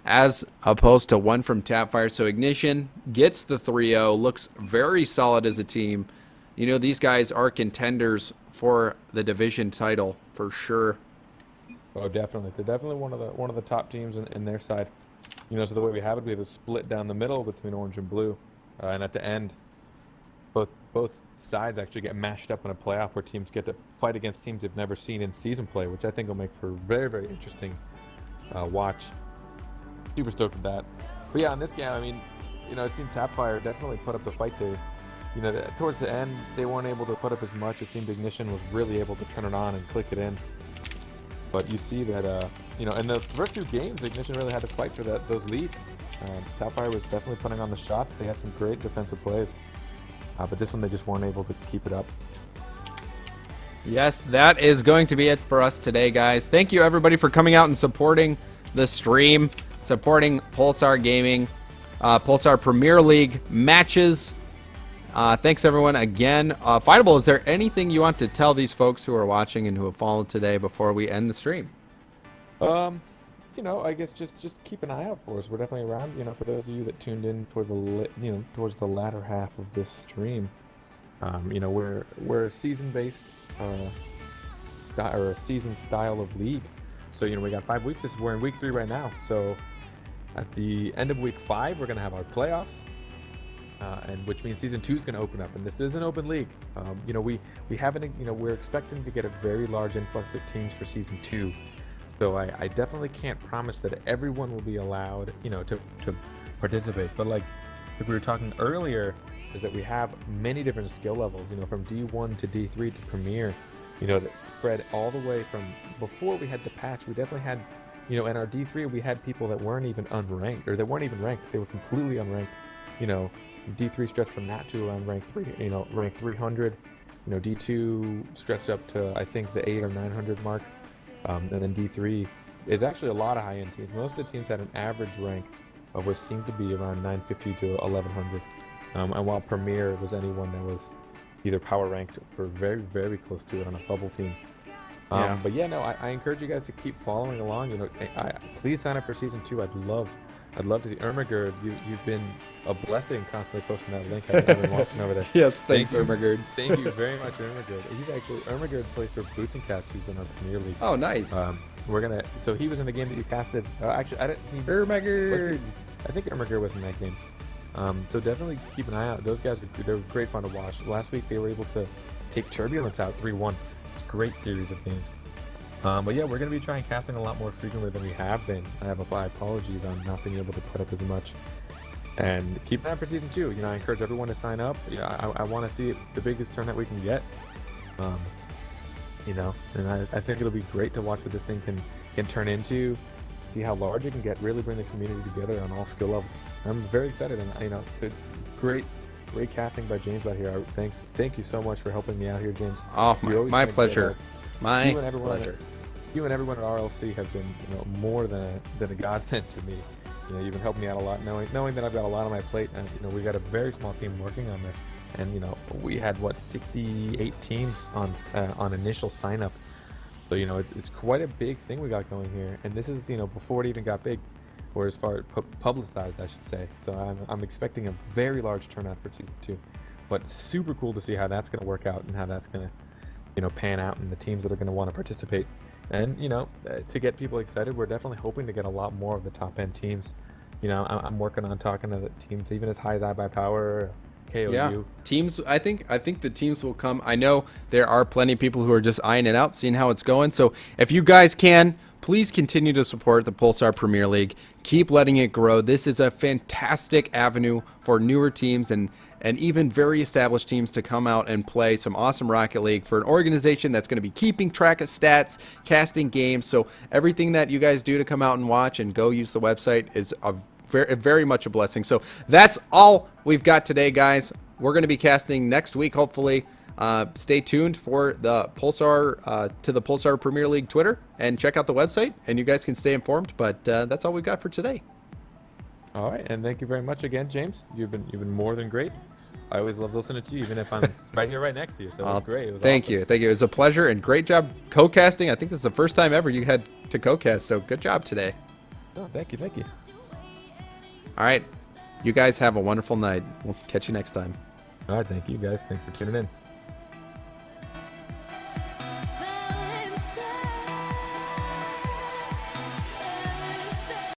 Speaker 2: as opposed to 1 from Tapfire. So Ignition gets the 3-0, looks very solid as a team. These guys are contenders for the division title for sure.
Speaker 1: Oh, definitely. They're definitely one of the top teams in their side. So the way we have it, we have a split down the middle between orange and blue. And at the end, both sides actually get mashed up in a playoff where teams get to fight against teams they've never seen in season play, which I think will make for a very, very interesting watch. Super stoked with that. But yeah, in this game, it seemed Tapfire definitely put up the fight there. Towards the end, they weren't able to put up as much. It seemed Ignition was really able to turn it on and click it in. But you see that, in the first 2 games, Ignition really had to fight for those leads. Tapfire was definitely putting on the shots. They had some great defensive plays. But this one they just weren't able to keep it up.
Speaker 2: Yes, that is going to be it for us today, guys. Thank you, everybody, for coming out and supporting the stream, supporting Pulsar Gaming, Pulsar Premier League matches. Thanks, everyone, again. Fightable, is there anything you want to tell these folks who are watching and who have followed today before we end the stream?
Speaker 1: You know, I guess just keep an eye out for us. We're definitely around. You know, for those of you that tuned in toward towards the latter half of this stream, you know, we're a season-based or a season style of league. So you know, we got 5 weeks. We're in week 3 right now. So at the end of week 5, we're gonna have our playoffs, and which means season 2 is gonna open up. And this is an open league. You know, we haven't. You know, we're expecting to get a very large influx of teams for season 2. So I definitely can't promise that everyone will be allowed, you know, to participate. But like we were talking earlier, is that we have many different skill levels, you know, from D1 to D3 to Premier, you know, that spread all the way from before we had the patch. We definitely had, you know, in our D3 we had people that weren't even unranked, or that weren't even ranked. They were completely unranked. You know, D3 stretched from that to around rank 3, you know, rank 300. You know, D2 stretched up to I think the 800 or 900 mark. And then D3 is actually a lot of high-end teams. Most of the teams had an average rank of what seemed to be around 950 to 1100. And while Premier was anyone that was either power ranked or very, very close to it on a bubble team. But yeah, no, I encourage you guys to keep following along. You know, please sign up for season 2. I'd love to see Ermagerd. You've been a blessing constantly posting that link. I've been watching over there.
Speaker 2: Yes, thanks, Ermagerd.
Speaker 1: Thank you very much, Ermagerd. Ermagerd plays for Boots and Cats, who's in our Premier League.
Speaker 2: Oh, nice.
Speaker 1: So he was in the game that you casted. Actually, I didn't.
Speaker 2: Ermagerd.
Speaker 1: I think Ermagerd was in that game. So definitely keep an eye out. Those guys they're great fun to watch. Last week they were able to take Turbulence out 3-1. It's a great series of games. But yeah, we're going to be trying casting a lot more frequently than we have been. I have my apologies on not being able to put up as much. And keep an eye out for season 2. You know, I encourage everyone to sign up. Yeah, I want to see the biggest turnout we can get. You know, and I think it'll be great to watch what this thing can turn into. See how large it can get. Really bring the community together on all skill levels. I'm very excited, and you know, great casting by Jamesbot here. Thank you so much for helping me out here, James.
Speaker 2: Oh, my pleasure. My pleasure.
Speaker 1: You and everyone at RLC have been, you know, more than a godsend to me. You know, you've been helping me out a lot, knowing that I've got a lot on my plate, and you know, we've got a very small team working on this. And you know, we had 68 teams on initial sign up. So you know, it's quite a big thing we got going here, and this is, you know, before it even got big, or as far as publicized, I should say. So I'm expecting a very large turnout for season 2, but super cool to see how that's going to work out and how that's going to, you know, pan out, and the teams that are going to want to participate. And you know, to get people excited, we're definitely hoping to get a lot more of the top end teams. You know, I'm working on talking to the teams even as high as iBuyPower, KOU.
Speaker 2: Yeah, teams. I think the teams will come. I know there are plenty of people who are just eyeing it out, seeing how it's going. So if you guys can, please continue to support the Pulsar Premier League. Keep letting it grow. This is a fantastic avenue for newer teams and even very established teams to come out and play some awesome Rocket League for an organization that's going to be keeping track of stats, casting games. So everything that you guys do to come out and watch and go use the website is very much a blessing. So that's all we've got today, guys. We're going to be casting next week, hopefully. Stay tuned for the Pulsar to the Pulsar Premier League Twitter and check out the website, and you guys can stay informed. But that's all we've got for today.
Speaker 1: All right, and thank you very much again, James. You've been more than great. I always love listening to you, even if I'm right here, right next to you. So it's great. It was
Speaker 2: thank
Speaker 1: awesome.
Speaker 2: you. It was a pleasure, and great job co-casting. I think this is the first time ever you had to co-cast, so good job today.
Speaker 1: Oh, thank you.
Speaker 2: All right, you guys have a wonderful night. We'll catch you next time.
Speaker 1: All right, thank you guys. Thanks for tuning in.